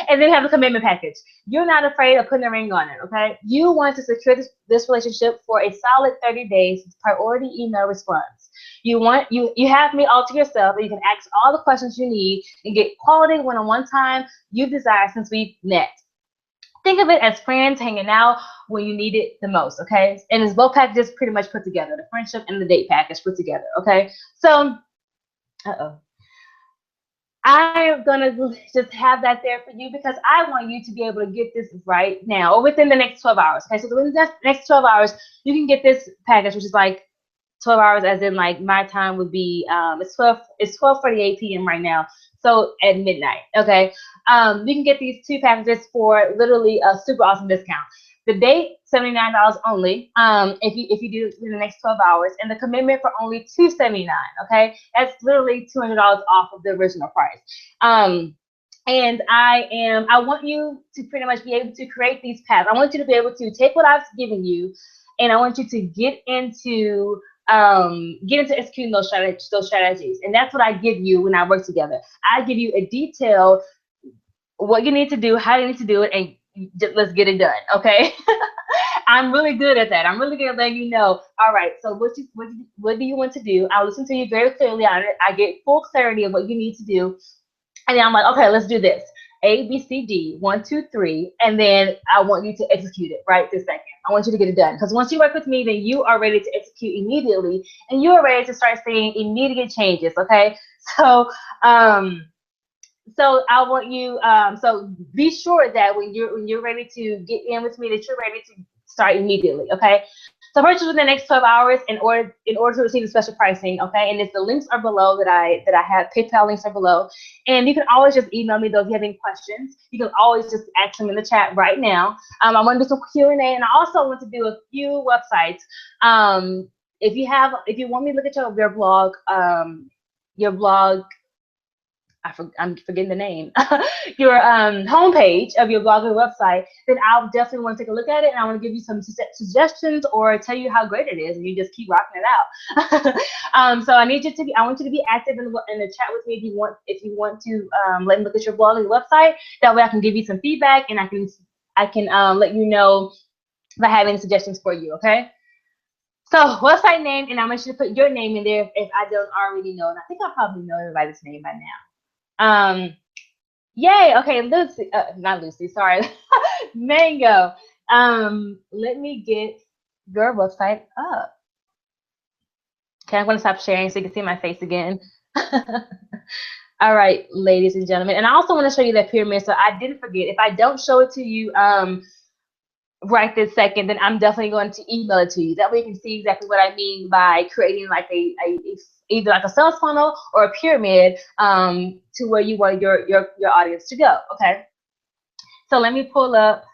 And then have a commitment package. You're not afraid of putting a ring on it, okay? You want to secure this relationship for a solid 30 days with priority email response. You have me all to yourself, and you can ask all the questions you need and get quality one-on-one time you've desired since we've met. Think of it as friends hanging out when you need it the most, okay? And it's both packages pretty much put together, the friendship and the date package put together, okay? So, I'm going to just have that there for you because I want you to be able to get this right now or within the next 12 hours. Okay, so within the next 12 hours, you can get this package, which is like 12 hours as in like my time would be, it's 12:48 p.m. right now. So at midnight, okay? You can get these 2 packages for literally a super awesome discount. The date, $79 only, if you do it in the next 12 hours, and the commitment for only $279, okay? That's literally $200 off of the original price. And I want you to pretty much be able to create these paths. I want you to be able to take what I've given you, and I want you to get into executing those strategies. And that's what I give you when I work together. I give you a detailed what you need to do, how you need to do it, and let's get it done, okay? I'm really good at that. I'm really good at letting you know, all right, so what do you want to do? I'll listen to you very clearly on it. I get full clarity of what you need to do. And then I'm like, okay, let's do this. A, B, C, D, 1, 2, 3. And then I want you to execute it right this second. I want you to get it done. Because once you work with me, then you are ready to execute immediately. And you are ready to start seeing immediate changes, okay? So, so I want you, so be sure that when you're ready to get in with me, that you're ready to start immediately, okay? So purchase within the next 12 hours in order to receive the special pricing, okay? And the links are below that I have. PayPal links are below. And you can always just email me those if you have any questions. You can always just ask them in the chat right now. I want to do some Q&A, and I also want to do a few websites. If you want me to look at your blog, I'm forgetting the name, your homepage of your blog or website, then I'll definitely want to take a look at it, and I want to give you some suggestions or tell you how great it is, and you just keep rocking it out. So I want you to be active in the chat with me if you want to let me look at your blog or your website. That way I can give you some feedback, and I can let you know if I have any suggestions for you. Okay. So website name, and I want you to put your name in there if I don't already know, and I think I probably know everybody's name by now. Yay. Okay, Lucy, not Lucy, sorry. Mango. Let me get your website up. Okay, I'm gonna stop sharing so you can see my face again. All right, ladies and gentlemen. And I also want to show you that pyramid, so I didn't forget. If I don't show it to you right this second, then I'm definitely going to email it to you. That way you can see exactly what I mean by creating like either like a sales funnel or a pyramid to where you want your audience to go. Okay. So let me pull up.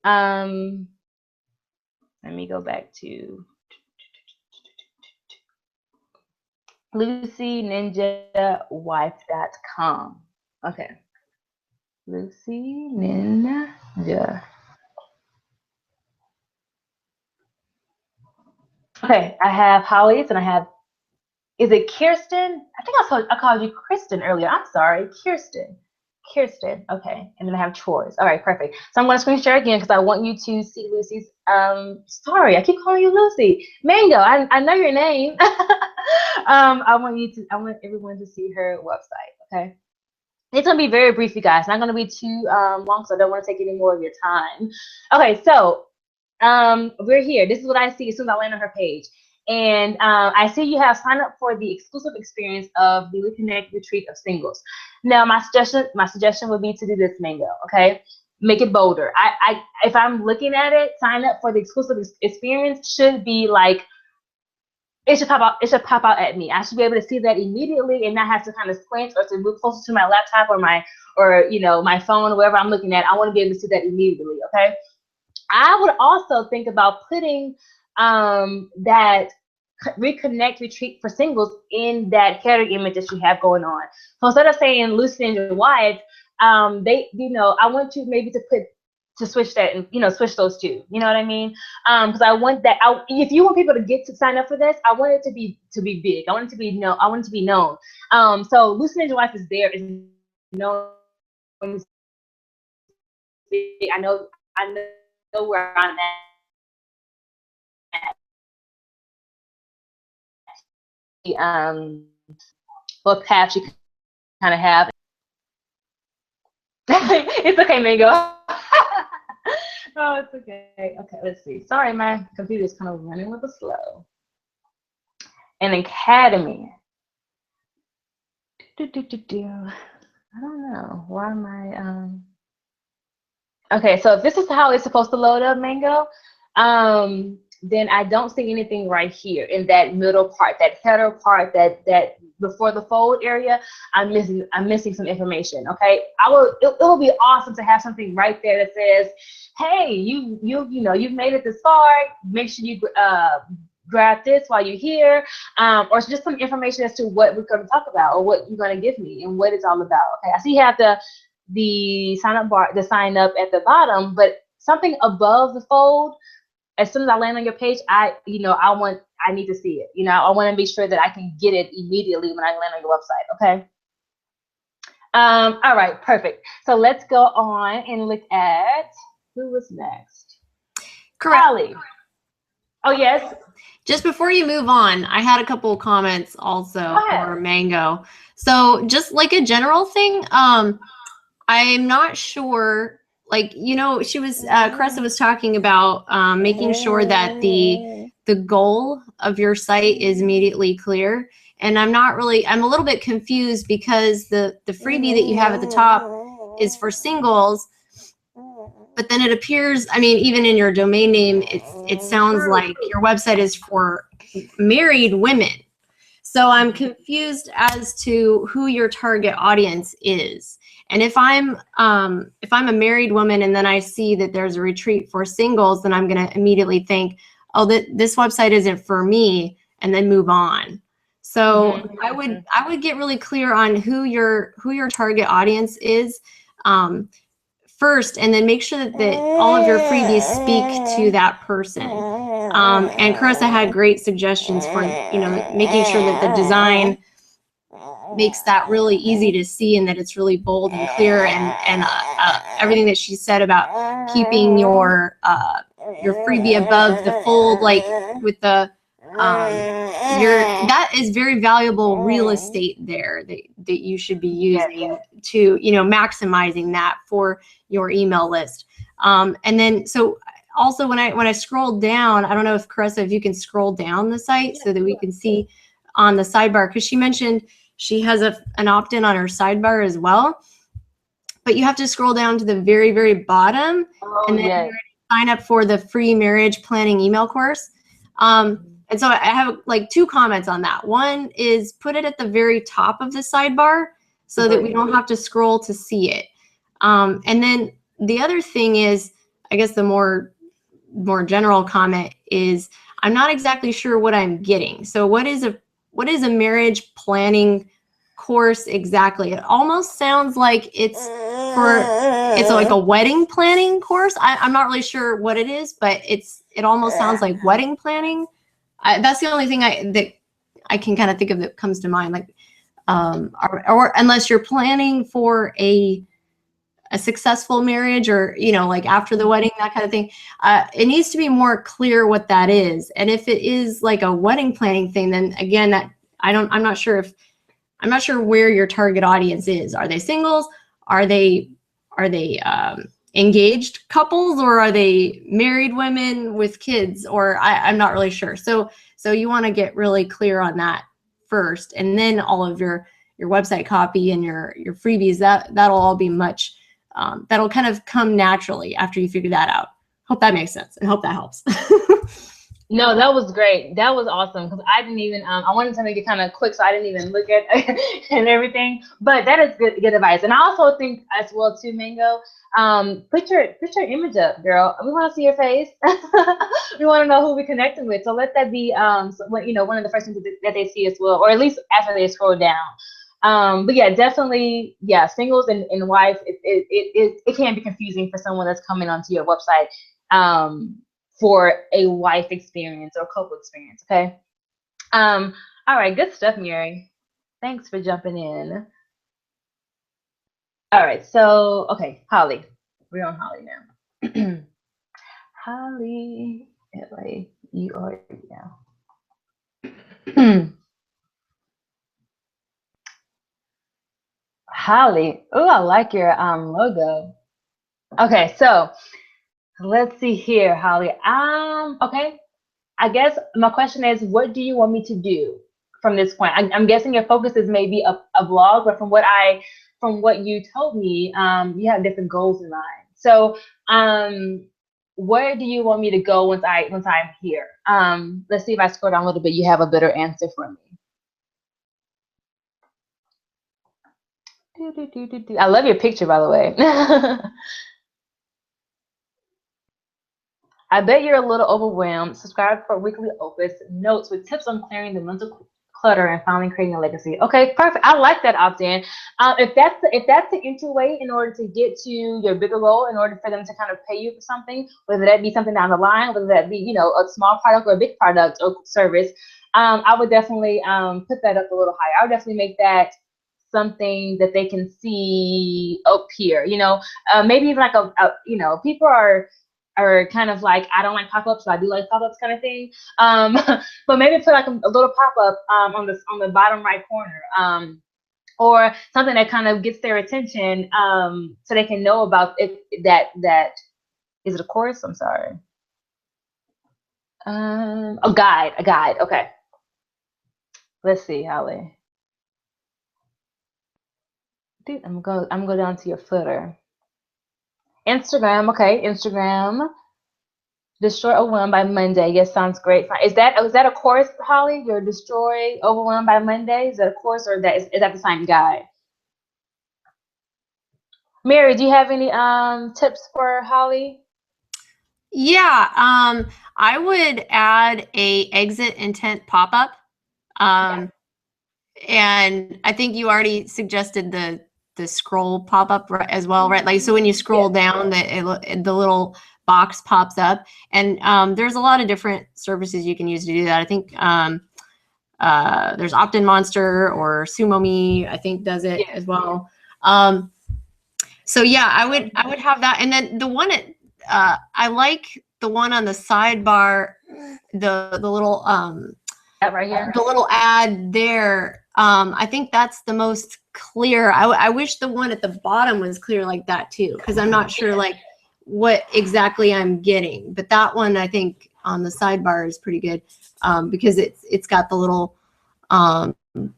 Let me go back to LucyNinjaWife.com. Okay. Lucy Ninja. Okay, I have Holly's and I have, is it Kirsten? I think I called you Kristen earlier. I'm sorry, Kirsten. Okay, and then I have Troy's. All right, perfect. So I'm going to screen share again because I want you to see Lucy's. Sorry, I keep calling you Lucy. Mango, I know your name. I want everyone to see her website. Okay. It's gonna be very brief, you guys. Not gonna be too long, so I don't want to take any more of your time. Okay, so we're here. This is what I see as soon as I land on her page. And I see you have signed up for the exclusive experience of the Reconnect Retreat of Singles. Now, my suggestion would be to do this, Mango, okay? Make it bolder. If I'm looking at it, sign up for the exclusive experience should be like, it should pop out at me. I should be able to see that immediately and not have to kind of squint or to move closer to my laptop or my phone or wherever I'm looking at. I want to be able to see that immediately, okay? I would also think about putting that Reconnect Retreat for Singles in that header image that you have going on. So instead of saying Lucy and your wife, I want you maybe to switch that and switch those two. You know what I mean? Because I want that. If you want people to sign up for this, I want it to be big. I want it to be known. I want it to be known. So Lucy and your wife is known. I know where I'm at. What path you kind of have. It's okay, Mango. Oh, it's okay. Okay, let's see. Sorry, my computer is kind of running a little slow. An academy. I don't know. Why am I Okay, so if this is how it's supposed to load up, Mango, then I don't see anything right here in that middle part, that header part, that before the fold area. I'm missing some information. Okay, it will be awesome to have something right there that says, hey, you've made it this far. Make sure you grab this while you're here, or just some information as to what we're going to talk about or what you're going to give me and what it's all about. Okay, I see you have the sign up bar, the sign up at the bottom, but something above the fold. As soon as I land on your page, I need to see it. I want to be sure that I can get it immediately when I land on your website. Okay. All right, perfect. So let's go on and look at who was next. Carly. Oh yes. Just before you move on, I had a couple of comments also for Mango. So just like a general thing, I'm not sure. Like, she was Caressa was talking about making sure that the goal of your site is immediately clear. And I'm a little bit confused because the freebie that you have at the top is for singles, but then it appears, even in your domain name, it sounds like your website is for married women. So I'm confused as to who your target audience is. And if I'm a married woman and then I see that there's a retreat for singles, then I'm going to immediately think, oh, this website isn't for me, and then move on. So I would get really clear on who your target audience is first, and then make sure that all of your freebies speak to that person. And Caressa had great suggestions for, making sure that the design makes that really easy to see and that it's really bold and clear, and everything that she said about keeping your freebie above the fold, like with the that is very valuable real estate there that you should be using to, maximizing that for your email list. And then, so also when I scroll down, I don't know if Caressa, if you can scroll down the site so that we can see on the sidebar, because she mentioned she has an opt-in on her sidebar as well, but you have to scroll down to the very, very bottom and then sign up for the free marriage planning email course. And so I have like 2 comments on that. One is put it at the very top of the sidebar so that we don't have to scroll to see it. And then the other thing is, I guess the more general comment is, I'm not exactly sure what I'm getting. So what is a marriage planning course exactly? It almost sounds like it's like a wedding planning course. I'm not really sure what it is, but it almost sounds like wedding planning. That's the only thing that I can kind of think of that comes to mind. Like, or unless you're planning for a successful marriage, or like after the wedding, that kind of thing. It needs to be more clear what that is. And if it is like a wedding planning thing, then again, that I'm not sure where your target audience is. Are they singles? Are they engaged couples, or are they married women with kids? Or I'm not really sure. So you want to get really clear on that first, and then all of your website copy and your freebies, that'll all be much that'll kind of come naturally after you figure that out. Hope that makes sense, and hope that helps. No, that was great. That was awesome, because I didn't even I wanted to make it kind of quick, so I didn't even look at and everything. But that is good advice. And I also think as well too, Mango, put your image up, girl. We want to see your face. We want to know who we're connecting with. So let that be one of the first things that they see as well, or at least after they scroll down. But yeah, definitely, singles and wife, it can be confusing for someone that's coming onto your website for a wife experience or couple experience. Okay. All right, good stuff, Mary. Thanks for jumping in. All right, so okay, Holly. We're on Holly now. Holly, LAURE now. Holly. Oh, I like your logo. Okay, so let's see here, Holly. Okay. I guess my question is, what do you want me to do from this point? I'm guessing your focus is maybe a blog, but from what you told me, you have different goals in mind. So, where do you want me to go once I'm here? Let's see if I scroll down a little bit. You have a better answer for me. I love your picture, by the way. I bet you're a little overwhelmed. Subscribe for weekly opus notes with tips on clearing the mental clutter and finally creating a legacy. Okay, perfect. I like that opt-in. If that's the entryway in order to get to your bigger goal, in order for them to kind of pay you for something, whether that be something down the line, whether that be a small product or a big product or service, I would definitely put that up a little higher. I would definitely make that something that they can see up here. Maybe even like people are kind of like, I don't like pop-ups, so I do like pop-ups kind of thing. But maybe put like a little pop-up on the bottom right corner, or something that kind of gets their attention, so they can know about it. That is it a course? I'm sorry. A guide. Okay. Let's see, Holly. Dude, I'm gonna go down to your footer. Instagram, okay, Instagram. Destroy Overwhelmed by Monday. Yes, sounds great. Is that a course, Holly? Your Destroy Overwhelmed by Monday? Is that a course, or is that the same guide? Mary, do you have any tips for Holly? Yeah, I would add a exit intent pop-up. And I think you already suggested the scroll pop-up as well, right? Like, so when you scroll down, the little box pops up. And there's a lot of different services you can use to do that. I think there's Opt-in Monster, or SumoMe, I think, does it as well. So yeah, I would have that. And then the one I like the one on the sidebar, the little right here, the little ad there. I think that's the most clear. I wish the one at the bottom was clear like that too, because I'm not sure like what exactly I'm getting. But that one, I think, on the sidebar is pretty good, because it's got the little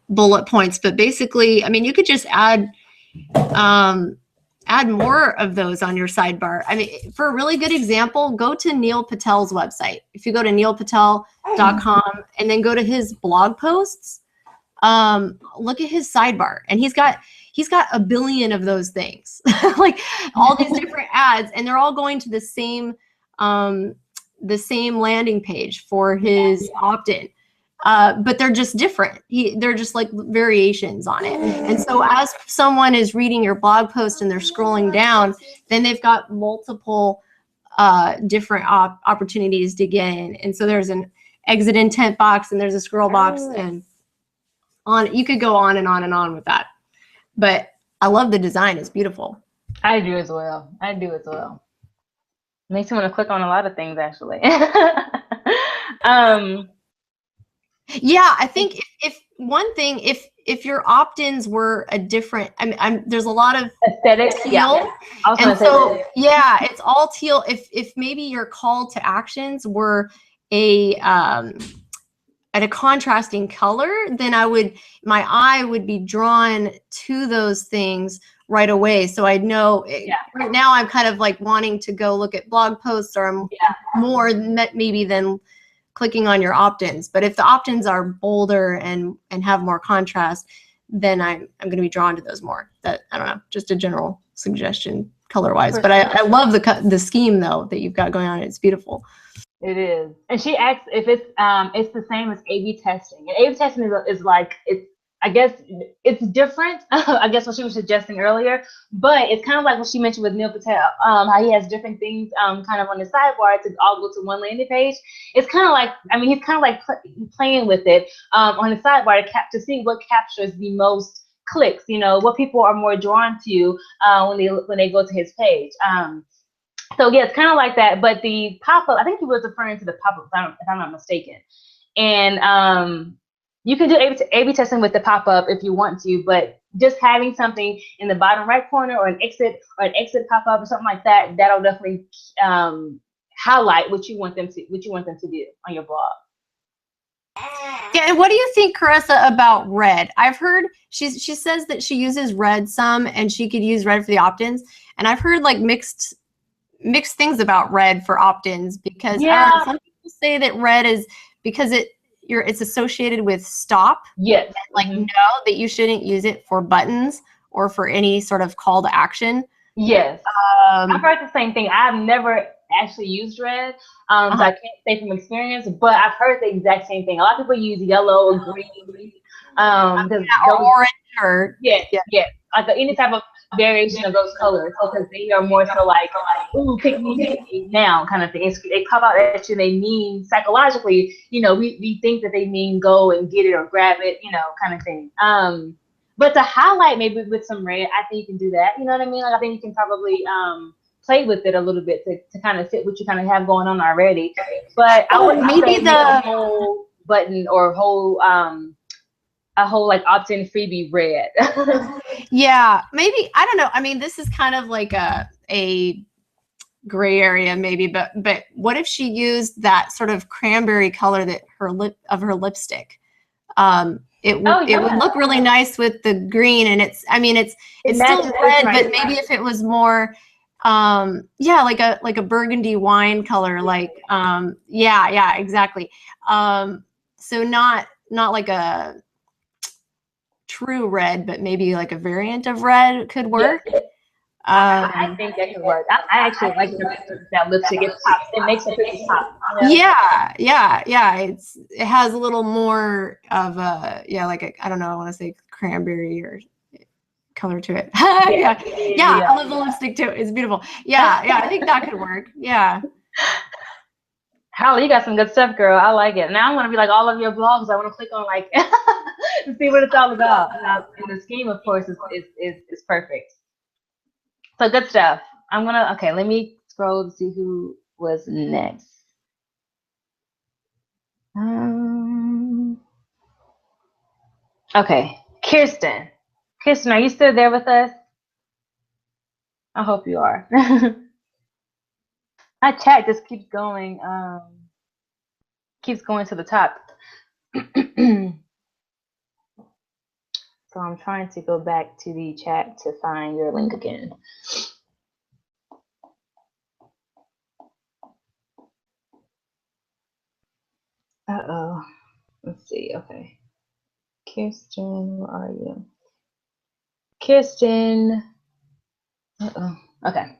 bullet points. But basically, I mean, you could just add more of those on your sidebar. I mean, for a really good example, go to Neil Patel's website. If you go to neilpatel.com and then go to his blog posts, look at his sidebar, and he's got a billion of those things, like all these different ads, and they're all going to the same landing page for his opt-in. But they're just different. They're just like variations on it. And so as someone is reading your blog post and they're scrolling down, then they've got multiple different opportunities to get in. And so there's an exit intent box, and there's a scroll box, and you could go on and on and on with that. But I love the design. It's beautiful. I do as well. Makes me want to click on a lot of things, actually. Yeah, I think if one thing, if your opt-ins were a different, there's a lot of aesthetic teal, yeah. And so yeah, it's all teal. If maybe your call to actions were at a contrasting color, then my eye would be drawn to those things right away. So I'd know. Right now I'm kind of like wanting to go look at blog posts, or I'm more maybe than clicking on your opt-ins. But if the opt-ins are bolder and have more contrast, then I'm going to be drawn to those more. That, I don't know, just a general suggestion color-wise. But I love the scheme though that you've got going on. It's beautiful. It is. And she asks if it's the same as A/B testing. And A/B testing is like, I guess it's different. I guess what she was suggesting earlier, but it's kind of like what she mentioned with Neil Patel, how he has different things kind of on the sidebar to all go to one landing page. It's kind of like, I mean, he's kind of like playing with it on the sidebar to see what captures the most clicks. You know, what people are more drawn to when they go to his page. So yeah, it's kind of like that. But the pop-up, I think he was referring to the pop-up, if I'm not mistaken. And you can do A/B testing with the pop-up if you want to, but just having something in the bottom right corner, or an exit pop-up or something like that, that'll definitely highlight what you want them to do on your blog. Yeah, and what do you think, Caressa, about red? I've heard she says that she uses red some, and she could use red for the opt-ins. And I've heard like mixed things about red for opt-ins, because some people say that red is because it's associated with stop. Yes. And like that you shouldn't use it for buttons or for any sort of call to action. Yes. I've heard the same thing. I've never actually used red, so I can't say from experience, but I've heard the exact same thing. A lot of people use yellow or green, or orange, or like any type of variation of those colors, because they are more so like, ooh, pick me now kind of thing. They pop out at you, they mean psychologically, we think that they mean go and get it or grab it, kind of thing. But to highlight maybe with some red, I think you can do that. You know what I mean? Like, I think you can probably play with it a little bit to kind of fit what you kind of have going on already. But I would maybe the whole button or a whole like opt-in freebie red. Yeah, maybe, I don't know. I mean, this is kind of like a gray area maybe, but what if she used that sort of cranberry color that her lipstick? It would look really nice with the green, and it's still red, but maybe if it was more like a burgundy wine color, like exactly. So not like a true red, but maybe like a variant of red could work. I think that could work. I actually like that lipstick. It pops. It makes the pictures pop. You know? Yeah. It has a little more of a like a, I don't know, I want to say cranberry or color to it. Yeah. I love the lipstick too. It's beautiful. Yeah. I think that could work. Yeah. Holly, you got some good stuff, girl. I like it. Now I want to be like all of your blogs. I want to click on like to see what it's all about. Now, in the scheme, of course, is perfect. So good stuff. Okay, let me scroll to see who was next. Okay, Kirsten. Kirsten, are you still there with us? I hope you are. My chat just keeps going to the top. So I'm trying to go back to the chat to find your link again. Uh-oh. Let's see. Okay. Kirsten, where are you? Kirsten. Uh-oh. Okay.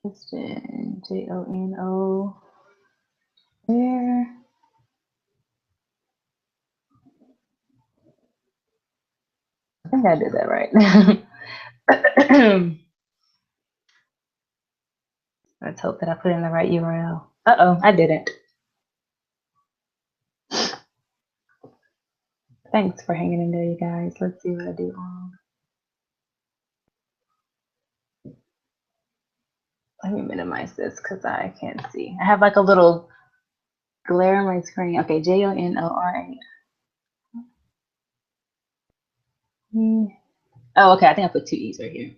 Kirsten, Jono. Where? I think I did that right. Let's hope that I put in the right URL. Uh-oh, I didn't. Thanks for hanging in there, you guys. Let's see what I do wrong. Let me minimize this because I can't see. I have like a little glare on my screen. Okay, Jonora. Oh, okay. I think I put 2 E's right here.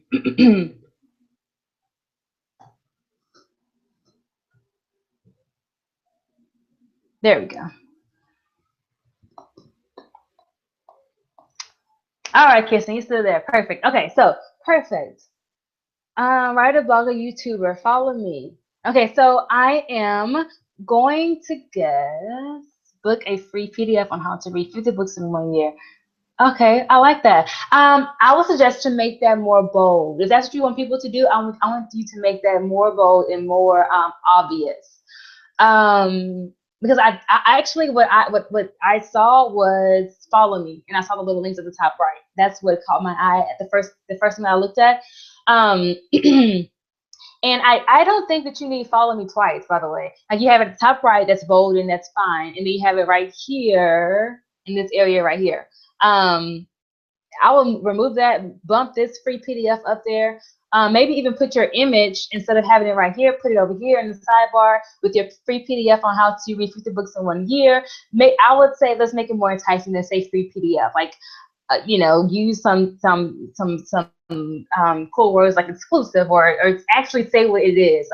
There we go. All right, Kirsten, you're still there. Perfect. Okay, so perfect. Writer, blogger, YouTuber, follow me. Okay, so I am going to book a free PDF on how to read 50 books in 1 year. Okay, I like that. I would suggest to make that more bold. If that's what you want people to do, I want you to make that more bold and more obvious. Because I actually what I saw was follow me, and I saw the little links at the top right. That's what caught my eye at the first time I looked at. And I don't think that you need follow me twice, by the way. Like you have it at the top right, that's bold and that's fine. And then you have it right here in this area right here. I will remove that, bump this free PDF up there. Maybe even put your image, instead of having it right here, put it over here in the sidebar with your free PDF on how to read 50 books in 1 year. I would say let's make it more enticing than say free PDF. Like, use some cool words like exclusive, or actually say what it is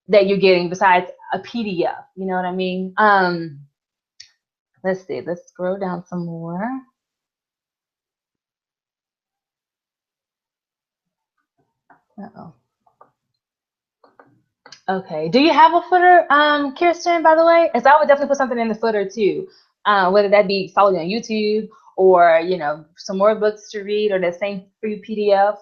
that you're getting besides a PDF. You know what I mean? Let's see. Let's scroll down some more. Uh-oh. Okay. Do you have a footer, Kirsten, by the way? Because I would definitely put something in the footer too. Whether that be follow you on YouTube, or some more books to read, or the same free PDF.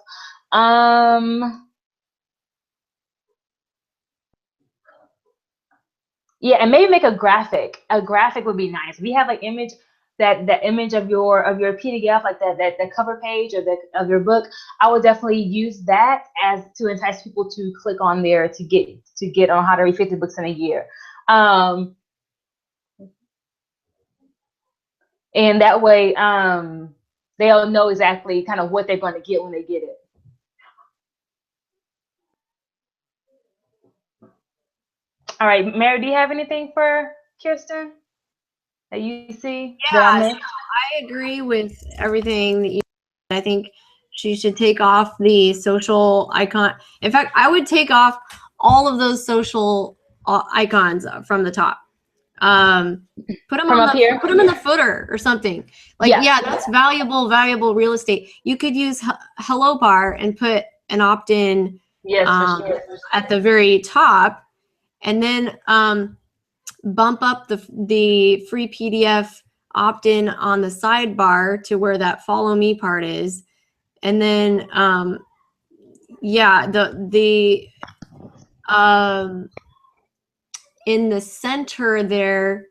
Yeah, and maybe make a graphic. A graphic would be nice. If you have like image, that image of your PDF, like that cover page of your book, I would definitely use that as to entice people to click on there to get on how to read 50 books in a year. And that way they'll know exactly kind of what they're going to get when they get it. All right, Mary, do you have anything for Kirsten that you see? Yeah, so I agree with everything that you said. I think she should take off the social icon. In fact, I would take off all of those social icons from the top. Put them on here. Put them in the footer or something. Like, yeah, that's valuable real estate. You could use Hello Bar and put an opt-in at the very top, and then bump up the free PDF opt-in on the sidebar to where that follow me part is. And then, yeah, in the center there,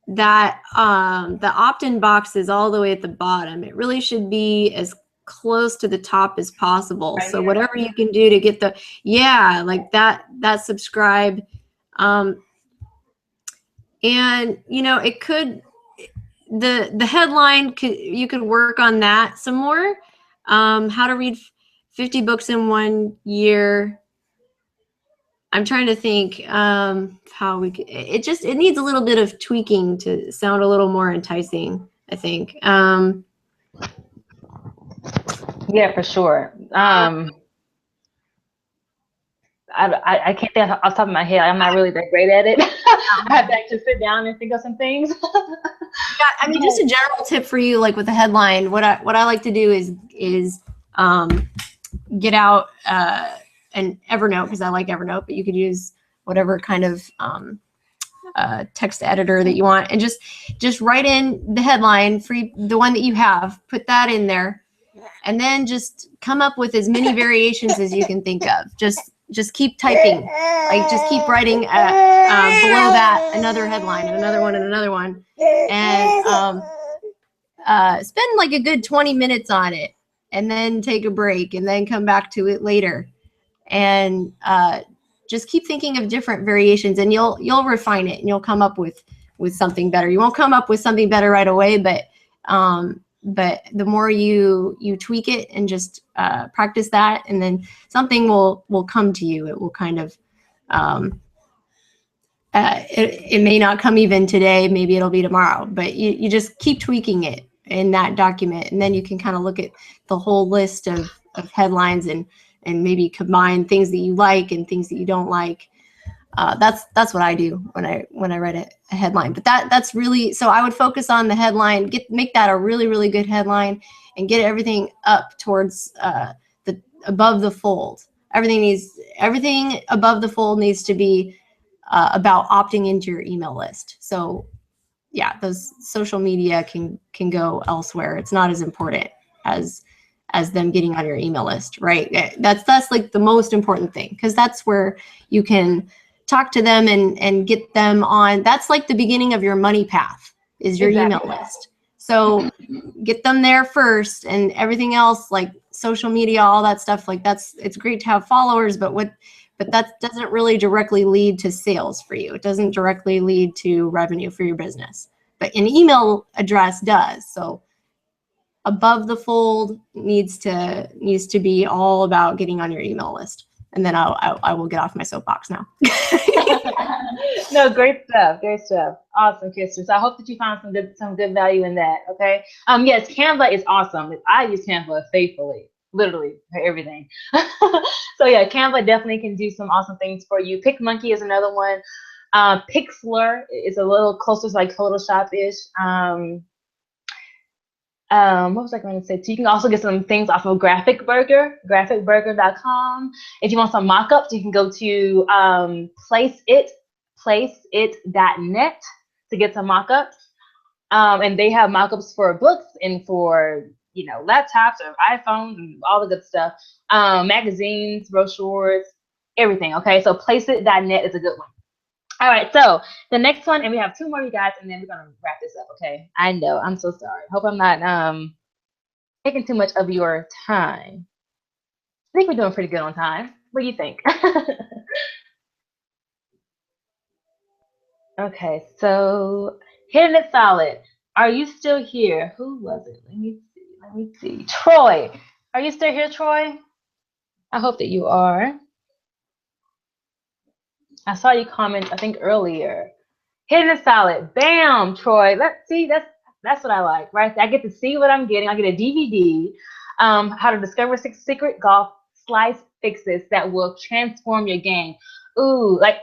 that the opt-in box is all the way at the bottom. It really should be as close to the top as possible. Right So here. whatever you can do to get the, yeah, like that subscribe. And you know, it could, the headline could, you could work on that some more. How to read 50 books in 1 year. I'm trying to think how we could, it needs a little bit of tweaking to sound a little more enticing, I think. Yeah, for sure. I can't think off the top of my head. I'm not really that great at it. I have to actually sit down and think of some things. Yeah, I mean, just a general tip for you, like with the headline, what I like to do is get out an Evernote, because I like Evernote, but you could use whatever kind of text editor that you want, and just write in the headline, the one that you have, put that in there, and then just come up with as many variations as you can think of. Just keep typing, like just keep writing below that another headline and another one and another one, and spend like a good 20 minutes on it, and then take a break, and then come back to it later, and just keep thinking of different variations, and you'll refine it, and you'll come up with something better. You won't come up with something better right away, but the more you tweak it and just practice that, and then something will come to you. It will kind of it may not come even today, maybe it'll be tomorrow, but you just keep tweaking it in that document, and then you can kind of look at the whole list of headlines and maybe combine things that you like and things that you don't like. That's what I do when I write a headline. But that's really, so I would focus on the headline, make that a really, really good headline, and get everything up towards the above the fold. Everything above the fold needs to be about opting into your email list. So yeah, those social media can go elsewhere. It's not as important as them getting on your email list, right? That's like the most important thing, because that's where you can talk to them and get them on. That's like the beginning of your money path, is your email list. So get them there first, and everything else, like social media, all that stuff, like it's great to have followers, but that doesn't really directly lead to sales for you. It doesn't directly lead to revenue for your business, but an email address does. So above the fold needs to be all about getting on your email list. And then I will get off my soapbox now. No, great stuff. Great stuff. Awesome, Kirsten. So I hope that you found some good value in that. Okay. Yes, Canva is awesome. I use Canva faithfully, literally for everything. So yeah, Canva definitely can do some awesome things for you. PicMonkey is another one. Pixlr is a little closer to like Photoshop-ish. What was I going to say? So you can also get some things off of graphicburger.com. If you want some mock-ups, you can go to placeit.net to get some mock-ups. And they have mock-ups for books and for, laptops or iPhones and all the good stuff. Magazines, brochures, everything. Okay, so placeit.net is a good one. All right, so the next one, and we have two more, you guys, and then we're gonna wrap this up. Okay, I know, I'm so sorry. Hope I'm not taking too much of your time. I think we're doing pretty good on time. What do you think? Okay, so hitting it solid. Are you still here? Who was it? Let me see. Troy, are you still here, Troy? I hope that you are. I saw you comment, I think, earlier. Hitting it solid. Bam, Troy. Let's see. That's what I like, right? I get to see what I'm getting. I get a DVD, how to discover 6 secret golf slice fixes that will transform your game. Ooh, like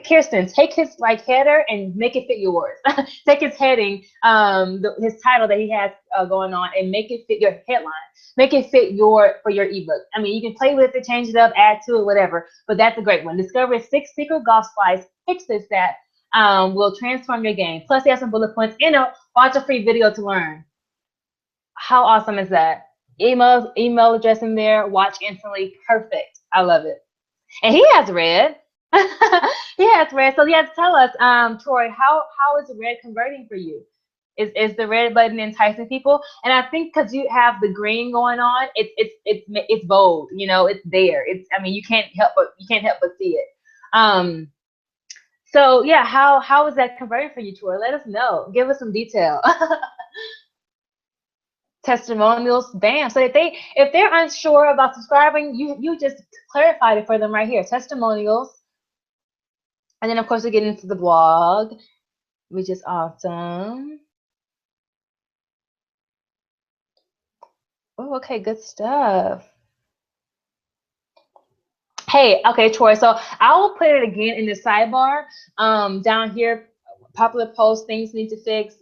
Kirsten, take his header and make it fit yours. Take his heading, his title that he has going on, and make it fit your headline. Make it fit for your ebook. I mean, you can play with it, change it up, add to it, whatever. But that's a great one. Discover 6 secret golf slice fixes that will transform your game. Plus, they have some bullet points. Watch a free video to learn. How awesome is that? Email address in there. Watch instantly. Perfect. I love it. And he has red. He has red. So yeah, tell us, Troy, how is red converting for you? Is the red button enticing people? And I think because you have the green going on, it's bold. It's there. You can't help but see it. So yeah, how is that converting for you, Troy? Let us know. Give us some detail. Testimonials, bam. So if they're unsure about subscribing, you just clarified it for them right here. Testimonials. And then of course we get into the blog, which is awesome. Oh, okay, good stuff. Hey, okay, Troy. So I will put it again in the sidebar. Down here, popular posts, things need to fix.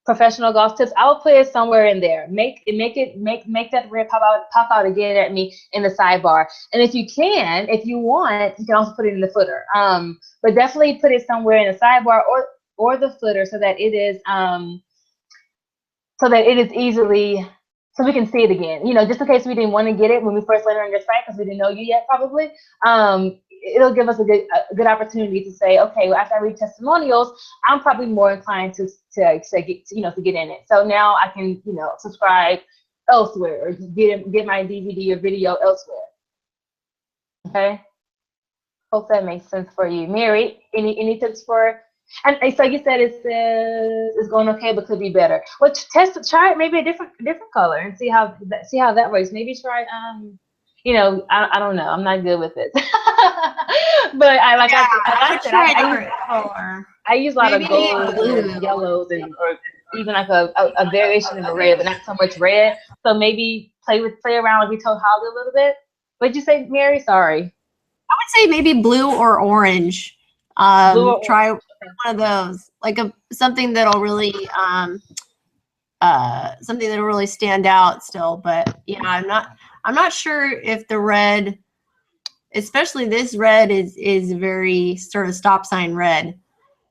Professional golf tips. I will put it somewhere in there. Make that red pop out again at me in the sidebar. And if you want, you can also put it in the footer. But definitely put it somewhere in the sidebar or the footer so that it is easily, so we can see it again. Just in case we didn't want to get it when we first landed on your site because we didn't know you yet, probably. It'll give us a good opportunity to say, okay, well, after I read testimonials, I'm probably more inclined to get in it. So now I can subscribe elsewhere or get my DVD or video elsewhere. Okay. Hope that makes sense for you, Mary. Any tips for? And so you said it says it's going okay, but could be better. Well, try it maybe a different color and see how that works. Maybe try I don't know. I'm not good with it. But I use a lot of gold and yellows or even like a variation of a red, but not so much red. So maybe play around like we told Holly a little bit. What'd you say, Mary? Sorry. I would say maybe blue or orange. Try one of those, like something that'll really stand out still. But yeah, I'm not sure if the red, especially this red, is very sort of stop sign red.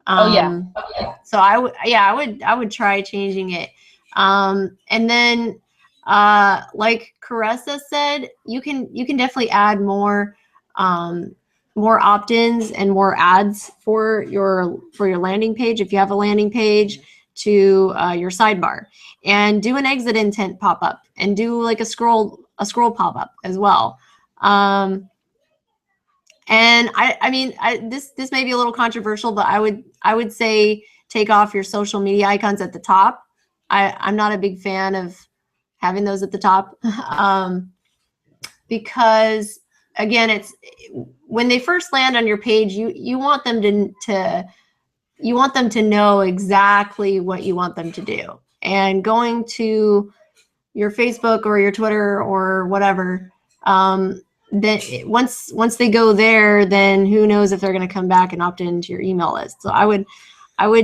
So I would try changing it. And then like Caressa said, you can definitely add more opt-ins and more ads for your landing page if you have a landing page to your sidebar, and do an exit intent pop-up and do like a scroll pop-up as well. And this may be a little controversial, but I would say take off your social media icons at the top. I'm not a big fan of having those at the top because again, it's when they first land on your page, you want them to know exactly what you want them to do. And going to your Facebook or your Twitter or whatever, then once they go there, then who knows if they're going to come back and opt into your email list. So I would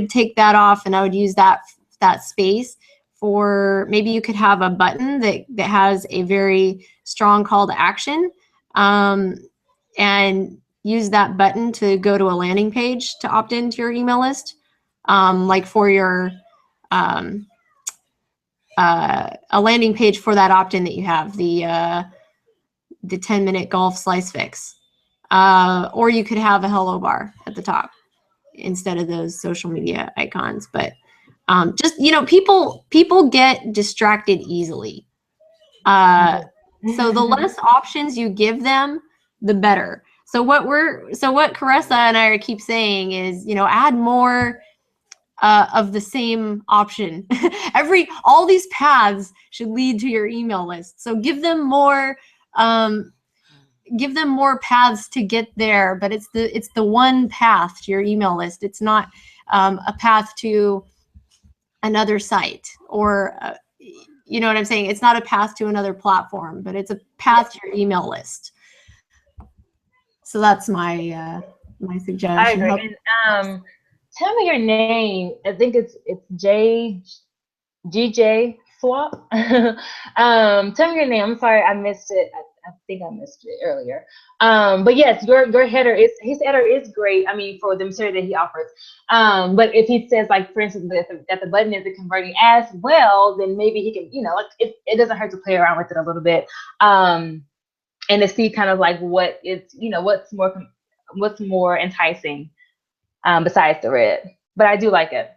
take that off, and I would use that space for, maybe you could have a button that has a very strong call to action, and use that button to go to a landing page to opt into your email list, like for your a landing page for that opt-in that you have, the 10-minute golf slice fix, or you could have a hello bar at the top instead of those social media icons. But just people get distracted easily, so the less options you give them, the better. So what Caressa and I keep saying is, add more of the same option. All these paths should lead to your email list. So give them more paths to get there, but it's the one path to your email list. It's not a path to another site, or you know what I'm saying? It's not a path to another platform, but it's a path to your email list. So that's my suggestion. I agree. And tell me your name. I think it's GJ Swap. Tell me your name. I'm sorry, I missed it. think I missed it earlier. But yes, your header is his header is great. I mean, for the material that he offers. But if he says, like, for instance, that the button isn't converting as well, then maybe he can, like, it doesn't hurt to play around with it a little bit. And to see kind of like what it's, what's more enticing, besides the red. But I do like it.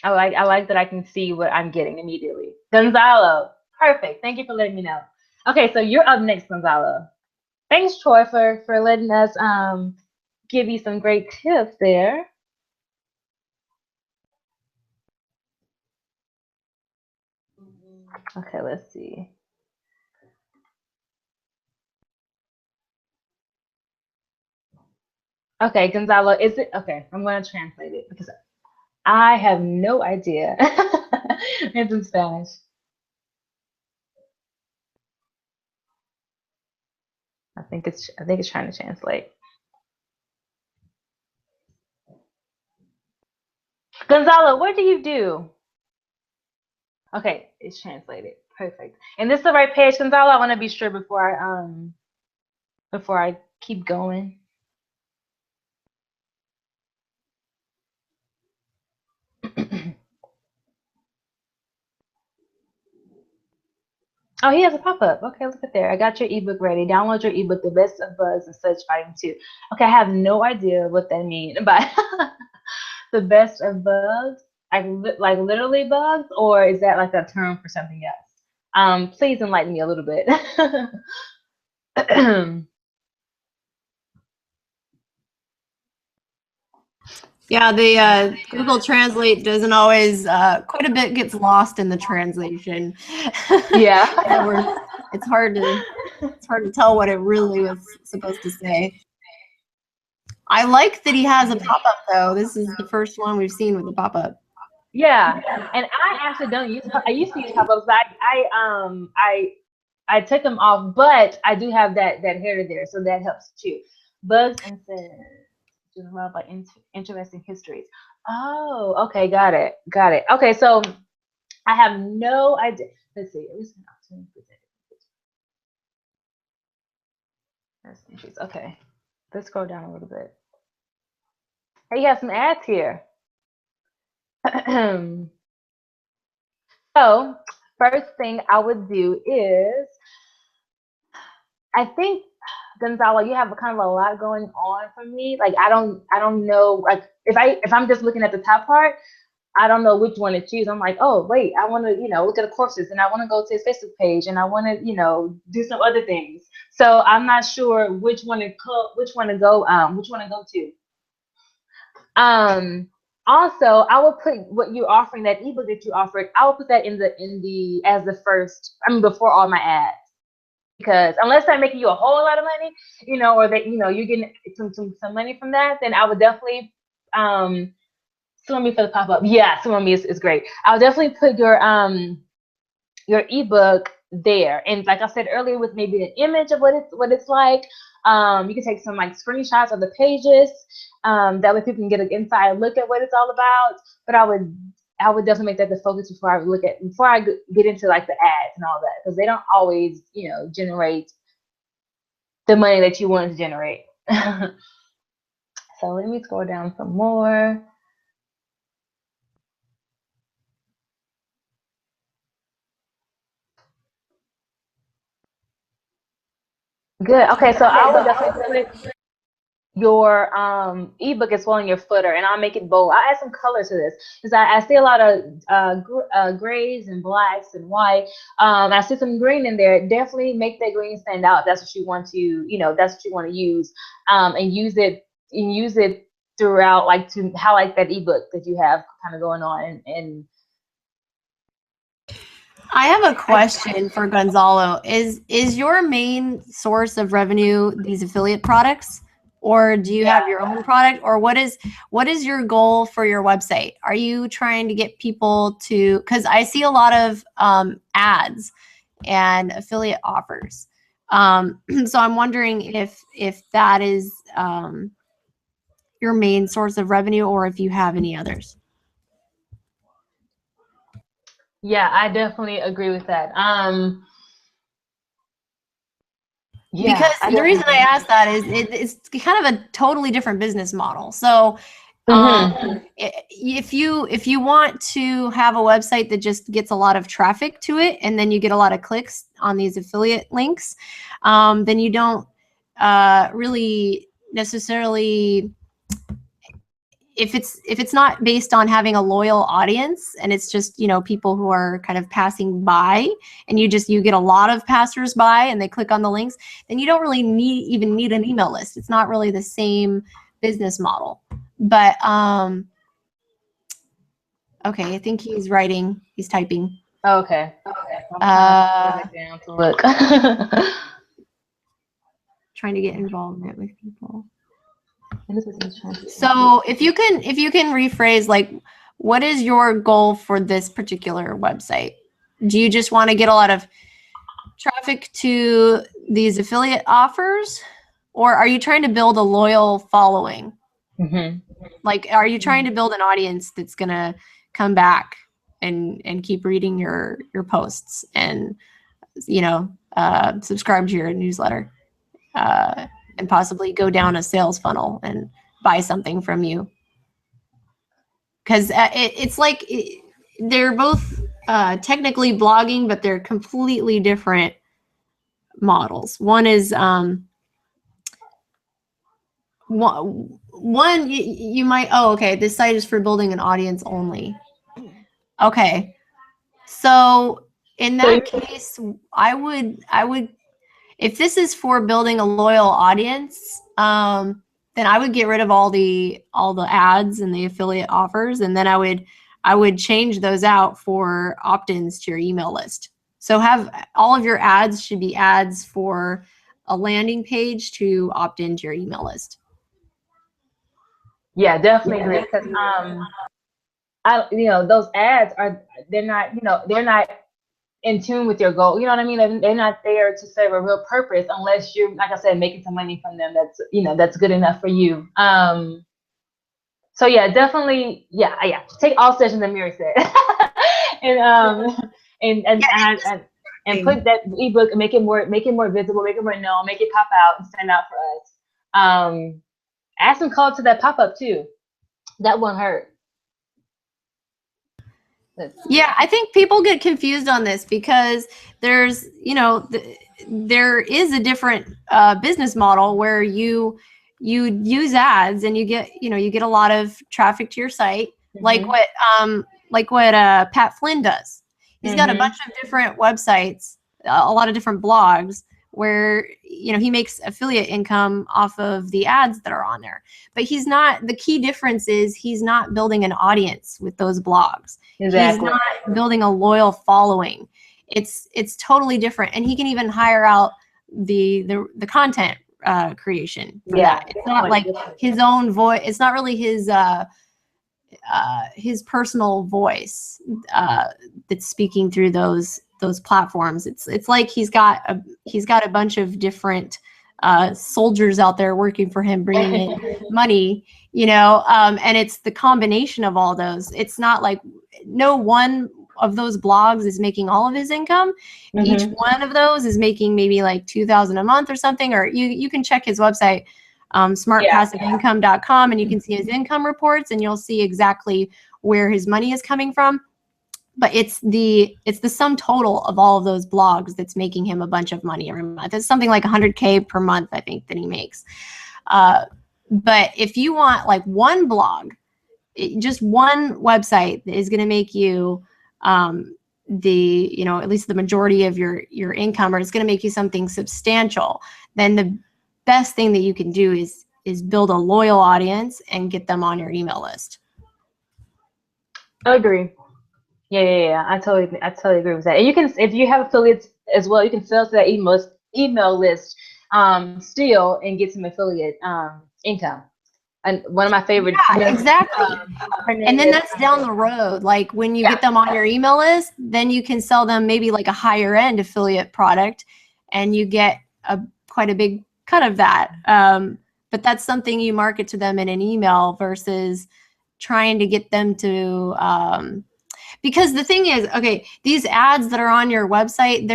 I like that I can see what I'm getting immediately. Gonzalo, perfect. Thank you for letting me know. Okay, so you're up next, Gonzalo. Thanks, Troy, for letting us give you some great tips there. Okay, let's see. Okay, Gonzalo, is it okay? I'm going to translate it because I have no idea. It's in Spanish. I think it's trying to translate. Gonzalo, what do you do? Okay, it's translated. Perfect. And this is the right page, Gonzalo. I want to be sure before I keep going. Oh, he has a pop-up. Okay, look at there. I got your ebook ready. Download your ebook, The Best of Bugs and Such, Volume 2. Okay, I have no idea what that means, but The Best of Bugs, like literally bugs, or is that like a term for something else? Please enlighten me a little bit. Yeah, the Google Translate doesn't always, quite a bit gets lost in the translation. Yeah. It's hard to tell what it really was supposed to say. I like that he has a pop-up though. This is the first one we've seen with a pop-up. Yeah, and I actually don't use. I used to use pop-ups. I took them off, but I do have that header there, so that helps too. Bugs and says, developed by interesting histories. Oh, okay, got it. Okay, so I have no idea. Let's see. Okay, let's scroll down a little bit. Hey, you have some ads here. So, first thing I would do is, I think, Gonzalo, you have kind of a lot going on for me. Like, I don't know, like, if I'm just looking at the top part, I don't know which one to choose. I'm like, oh wait, I want to, look at the courses, and I want to go to his Facebook page, and I want to, do some other things. So I'm not sure which one to go to. Also, I will put what you're offering, that ebook that you offered, I will put that in the as the first, before all my ads. Because unless I'm making you a whole lot of money, or that, you're getting some money from that, then I would definitely, Swim Me for the pop-up. Yeah, Swim Me is great. I'll definitely put your ebook there. And like I said earlier, with maybe an image of what it's like. You can take some like screenshots of the pages. That way people can get an inside look at what it's all about. But I would definitely make that the focus before I get into like the ads and all that, because they don't always, generate the money that you want to generate. So let me scroll down some more. Good. Okay, so I would definitely put your ebook as well in your footer, and I'll make it bold. I'll add some color to this, because I see a lot of grays and blacks and white. I see some green in there. Definitely make that green stand out. That's what you want to, that's what you want to use, and use it throughout, like, to highlight that ebook that you have kind of going on. And I have a question for Gonzalo. Is your main source of revenue these affiliate products, or do you have your own product, or what is your goal for your website? Are you trying to get people to, because I see a lot of ads and affiliate offers. So I'm wondering if that is your main source of revenue, or if you have any others. Yeah, I definitely agree with that. because the reason I asked that is it's kind of a totally different business model. So if you want to have a website that just gets a lot of traffic to it, and then you get a lot of clicks on these affiliate links, then you don't really necessarily, if it's not based on having a loyal audience, and it's just, you know, people who are kind of passing by, and you get a lot of passersby and they click on the links, then you don't really need an email list. It's not really the same business model. But okay, I think he's typing. Okay. Down to look. Trying to get involvement with people. So if you can rephrase, like, what is your goal for this particular website? Do you just want to get a lot of traffic to these affiliate offers, or are you trying to build a loyal following? Like, are you trying to build an audience that's gonna come back and keep reading your posts and, you know, subscribe to your newsletter? And possibly go down a sales funnel and buy something from you. Because it's like they're both technically blogging, but they're completely different models. One is one you might, oh, okay, this site is for building an audience only. Okay, so in that case, I would, if this is for building a loyal audience, then I would get rid of all the ads and the affiliate offers, and then I would change those out for opt-ins to your email list. So have all of your ads should be ads for a landing page to opt into your email list. Yeah, definitely agree, because you know, those ads they're not in tune with your goal. You know what I mean? They're not there to serve a real purpose unless you're, like I said, making some money from them. That's, you know, that's good enough for you. So yeah, definitely, yeah. Take all sessions, that Mary said, and put that ebook and make it more visible, make it more known, make it pop out and stand out for us. Add some call to that pop up too. That won't hurt. Yeah, I think people get confused on this because there's, you know, there is a different business model where you use ads and you get a lot of traffic to your site, like what Pat Flynn does. He's got a bunch of different websites, a lot of different blogs where, you know, he makes affiliate income off of the ads that are on there. But he's not, the key difference is he's not building an audience with those blogs. Exactly. He's not building a loyal following. It's totally different. And he can even hire out the content creation for that. It's not like his own voice. It's not really his personal voice that's speaking through those platforms. It's like he's got a bunch of different soldiers out there working for him, bringing in money, you know, and it's the combination of all those. It's not like no one of those blogs is making all of his income. Each one of those is making maybe like $2,000 a month or something, or you can check his website, smartpassiveincome.com, and you can see his income reports and you'll see exactly where his money is coming from. But it's the sum total of all of those blogs that's making him a bunch of money every month. It's something like $100K per month, I think, that he makes. But if you want like one blog, just one website that is going to make you at least the majority of your income, or it's going to make you something substantial, then the best thing that you can do is build a loyal audience and get them on your email list. I agree. Yeah. I totally agree with that. And you can, if you have affiliates as well, you can sell to that email list still and get some affiliate income. And one of my favorites. Yeah, exactly. And then that's down the road. Like when you get them on your email list, then you can sell them maybe like a higher end affiliate product, and you get quite a big cut of that. But that's something you market to them in an email versus trying to get them to. Because the thing is, okay, these ads that are on your website,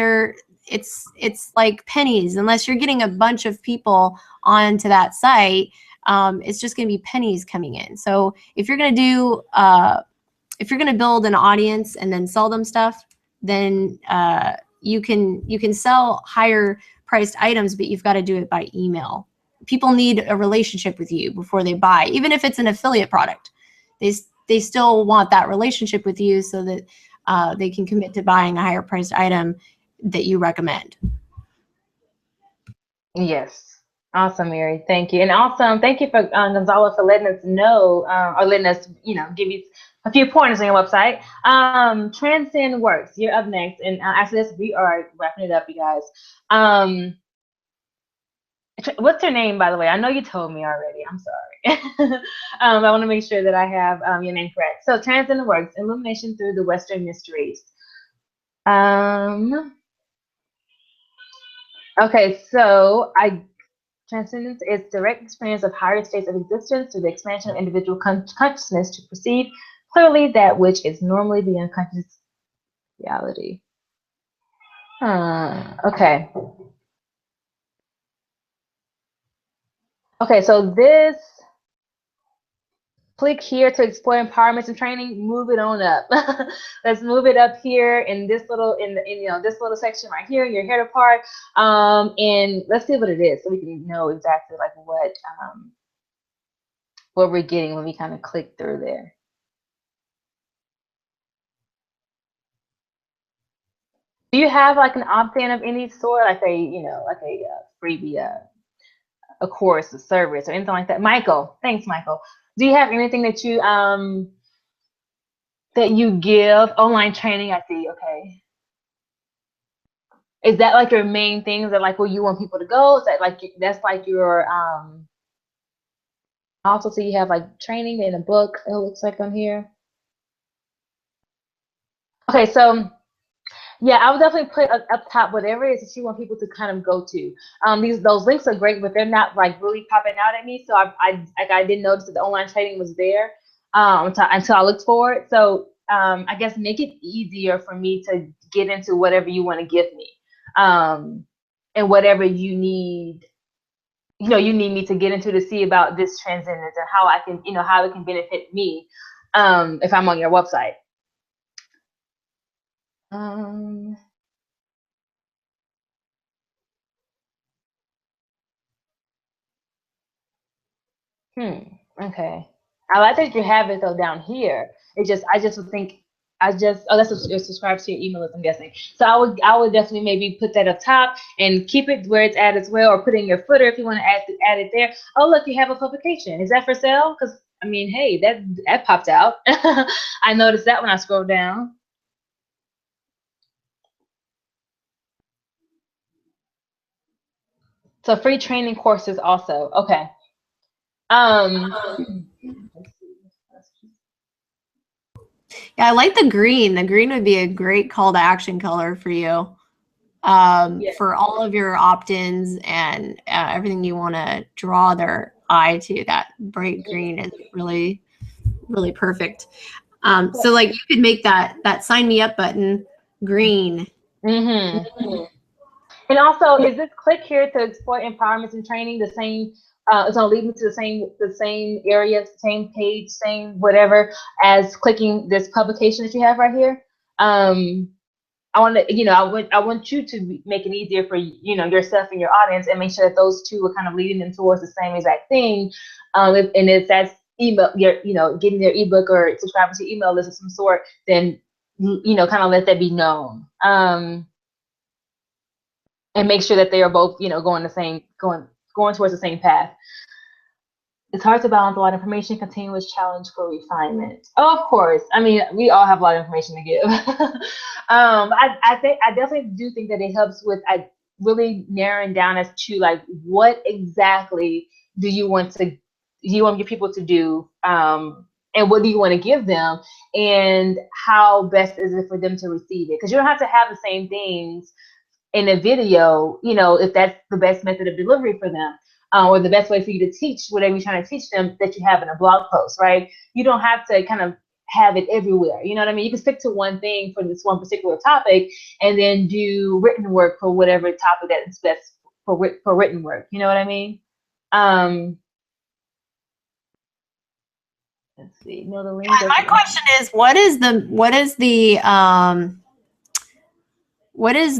it's like pennies. Unless you're getting a bunch of people onto that site, it's just going to be pennies coming in. So if you're going to do if you're going to build an audience and then sell them stuff, then you can sell higher priced items, but you've got to do it by email. People need a relationship with you before they buy. Even if it's an affiliate product, they still want that relationship with you so that they can commit to buying a higher priced item that you recommend. Yes. Awesome, Mary. Thank you. And awesome. Thank you for Gonzalo for letting us know or letting us, give you a few pointers on your website. Transcend Works. You're up next. And after this, we are wrapping it up, you guys. What's your name, by the way? I know you told me already. I'm sorry. I want to make sure that I have your name correct. So Transcend Works, Illumination through the Western Mysteries. Okay, so transcendence is direct experience of higher states of existence through the expansion of individual consciousness to perceive clearly that which is normally the unconscious reality. Okay. Okay, so this, click here to explore empowerment and training. Move it on up. Let's move it up here in this little this little section right here in your header part. And let's see what it is so we can know exactly like what we're getting when we kind of click through there. Do you have like an opt-in of any sort, like a freebie, a course, a service, or anything like that? Michael, thanks, Michael. Do you have anything that you give online training? I see. Okay. Is that like your main things that like where you want people to go? Is that like that's like your also so you have like training in a book? It looks like on here. Okay, so. Yeah, I would definitely put up top whatever it is that you want people to kind of go to. Those links are great, but they're not like really popping out at me. So I didn't notice that the online training was there until I looked for it. So I guess make it easier for me to get into whatever you want to give me, and whatever you need. You need me to get into to see about this transcendence and how I can, how it can benefit me if I'm on your website. Okay. I like that you have it though down here. I just would think that's what subscribed to your email list, I'm guessing. So I would definitely maybe put that up top and keep it where it's at as well, or put in your footer if you want to add it there. Oh, look, you have a publication. Is that for sale? Because I mean, hey, that popped out. I noticed that when I scrolled down. So free training courses also. Okay. Yeah, I like the green. The green would be a great call to action color for you. For all of your opt-ins and everything you want to draw their eye to. That bright green is really, really perfect. So like you could make that sign me up button green. Mm-hmm. And also, is this click here to explore empowerment and training the same? It's gonna lead me to the same area, same page, same whatever as clicking this publication that you have right here. I want to, I want you to make it easier for yourself and your audience, and make sure that those two are kind of leading them towards the same exact thing. And if that's email, getting their ebook or subscribing to email list of some sort, then kind of let that be known. And make sure that they are both, going towards the same path. It's hard to balance a lot of information, continuous challenge for refinement. Oh, of course. I mean, we all have a lot of information to give. I definitely do think that it helps with really narrowing down as to like what exactly do you want your people to do, and what do you want to give them, and how best is it for them to receive it? Because you don't have to have the same things in a video, if that's the best method of delivery for them, or the best way for you to teach whatever you're trying to teach them, that you have in a blog post, right? You don't have to kind of have it everywhere. You know what I mean? You can stick to one thing for this one particular topic, and then do written work for whatever topic that's best for written work. You know what I mean? Um, let's see. No, the link. My question is, what is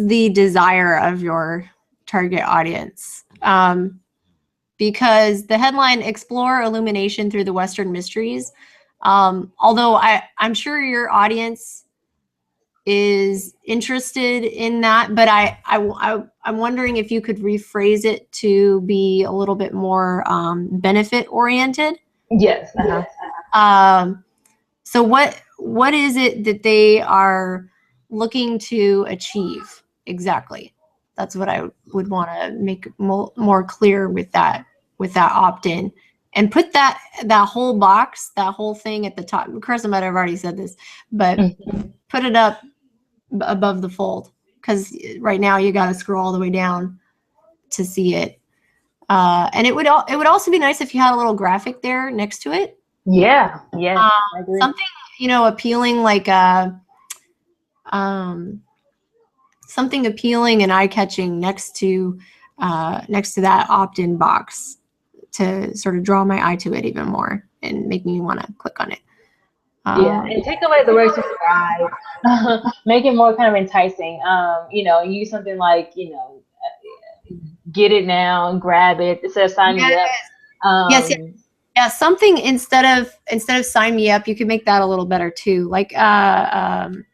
the desire of your target audience? Because the headline, Explore Illumination Through the Western Mysteries, although I'm sure your audience is interested in that, but I'm wondering if you could rephrase it to be a little bit more benefit oriented. Yes. So what is it that they are looking to achieve exactly? That's what I would want to make more clear with that opt-in, and put that whole box, that whole thing at the top. Caressa might have already said this, but put it up above the fold, because right now you got to scroll all the way down to see it. And it would also be nice if you had a little graphic there next to it. Yeah. Something, appealing, like something appealing and eye-catching next to that opt-in box, to sort of draw my eye to it even more and make me want to click on it. Yeah, and take away the word subscribe. Make it more kind of enticing. Use something like, get it now, grab it, instead of sign me up. Yes. Yeah, something instead of sign me up, you could make that a little better too. Like and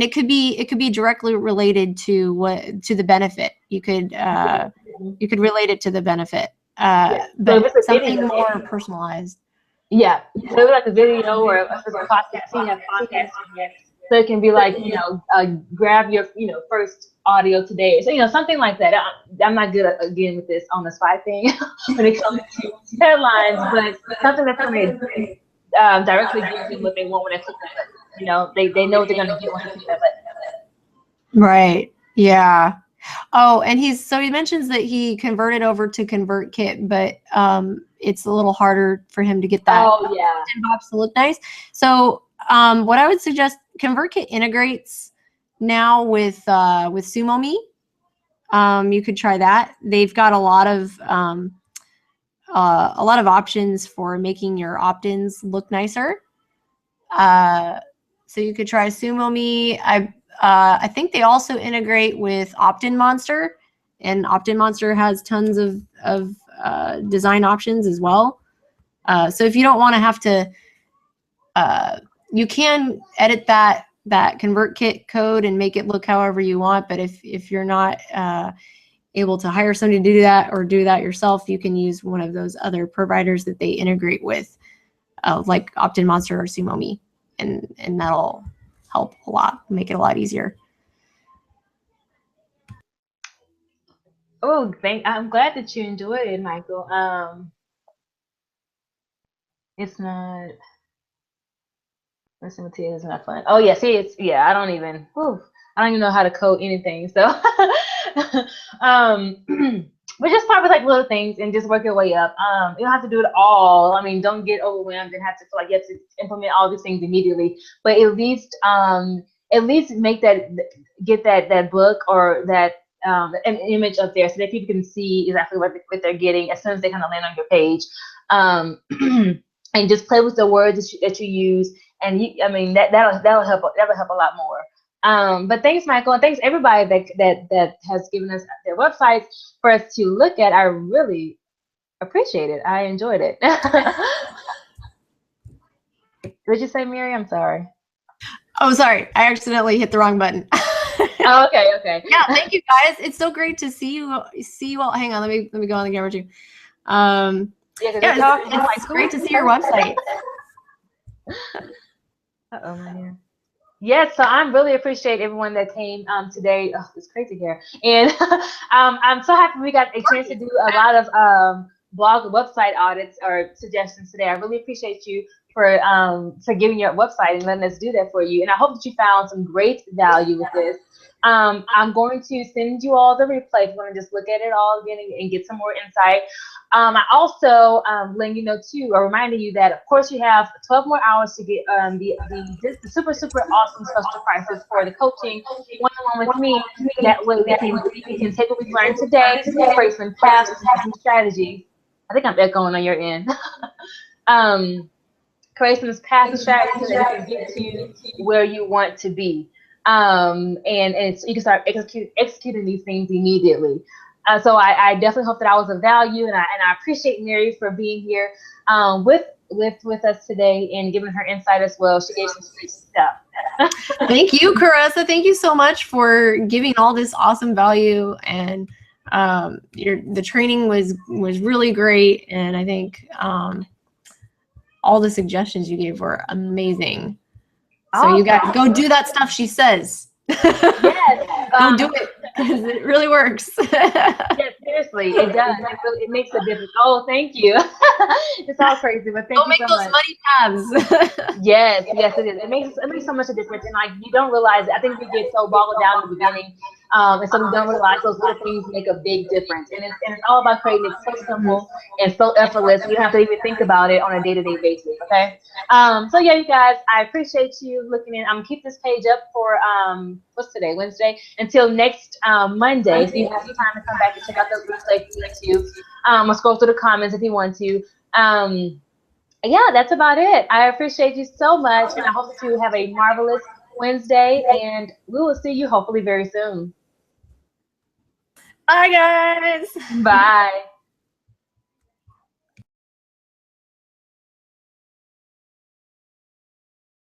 it could be directly related to the benefit. You could relate it to the benefit. But so something more personalized. Yeah, so it was like a video or a podcast. So you have podcasts in here, so it can be like, grab your first audio today. So something like that. I'm not good at, again, with this on the spy thing when it comes to headlines, but something that's going to directly give them what they want when they click that. They know what they're going to get when they click that button. Right. Yeah. Oh, and he mentions that he converted over to ConvertKit, but it's a little harder for him to get that box to look nice. So what I would suggest, ConvertKit integrates now with SumoMe. You could try that. They've got a lot of options for making your opt-ins look nicer. So you could try SumoMe. I think they also integrate with Opt-in Monster, and Opt-in Monster has tons of design options as well. So if you don't want to have to, you can edit that ConvertKit code and make it look however you want. But if you're not able to hire somebody to do that, or do that yourself, you can use one of those other providers that they integrate with, like Opt-in Monster or SumoMe, and that'll help a lot, make it a lot easier. Oh, I'm glad that you enjoyed it, Michael. It's not. Listen to it is not fun. Oh yeah, see, I don't even know how to code anything. So, but just start with like little things and just work your way up. You don't have to do it all. I mean, don't get overwhelmed and have to feel like you have to implement all these things immediately. But at least make get that book or that an image up there so that people can see exactly what they're getting as soon as they kind of land on your page. And just play with the words that you use. And that'll help a lot more. But thanks, Michael, and thanks everybody that has given us their websites for us to look at. I really appreciate it. I enjoyed it. Did you say, Mary? I'm sorry. Oh, sorry. I accidentally hit the wrong button. Oh, okay. Yeah, thank you guys. It's so great to see you all. Hang on, let me go on the camera too. It's great to see your website. Uh-oh, man. Yes, so I really appreciate everyone that came today. Oh, it's crazy here. And I'm so happy we got a chance to do a lot of blog website audits or suggestions today. I really appreciate you for giving your website and letting us do that for you. And I hope that you found some great value with this. I'm going to send you all the replay if you want to just look at it all again and get some more insight. I also letting you know too, or reminding you that of course you have 12 more hours to get the super awesome special prices for the coaching one-on-one with me. That way we can take what we've learned today, create some paths, some strategies. I think I'm echoing on your end. Create some paths and strategies so that you can get to where you want to be. And so you can start executing these things immediately. So I definitely hope that I was of value, and I appreciate Mary for being here with us today and giving her insight as well. She gave some great stuff. Thank you, Caressa. Thank you so much for giving all this awesome value, and the training was really great, and I think all the suggestions you gave were amazing. So you guys go do that stuff she says. Yes. Go do it, because it really works. Yes, seriously, it does. It makes a difference. Oh, thank you. It's all crazy, but thank you so much. Don't make those money paths. Yes, it is. It makes so much a difference, and like you don't realize it. I think we get so bogged down in the beginning, and so we don't realize those little things make a big difference. And it's all about creating it so simple and so effortless. You don't have to even think about it on a day-to-day basis. Okay. So yeah, you guys, I appreciate you looking in. I'm gonna keep this page up for what's today, Wednesday, until next Monday. So you have some time to come back and check out those replays if you need to. Or scroll through the comments if you want to. Yeah, that's about it. I appreciate you so much, and I hope that you have a marvelous Wednesday, and we will see you hopefully very soon. Bye, guys. Bye.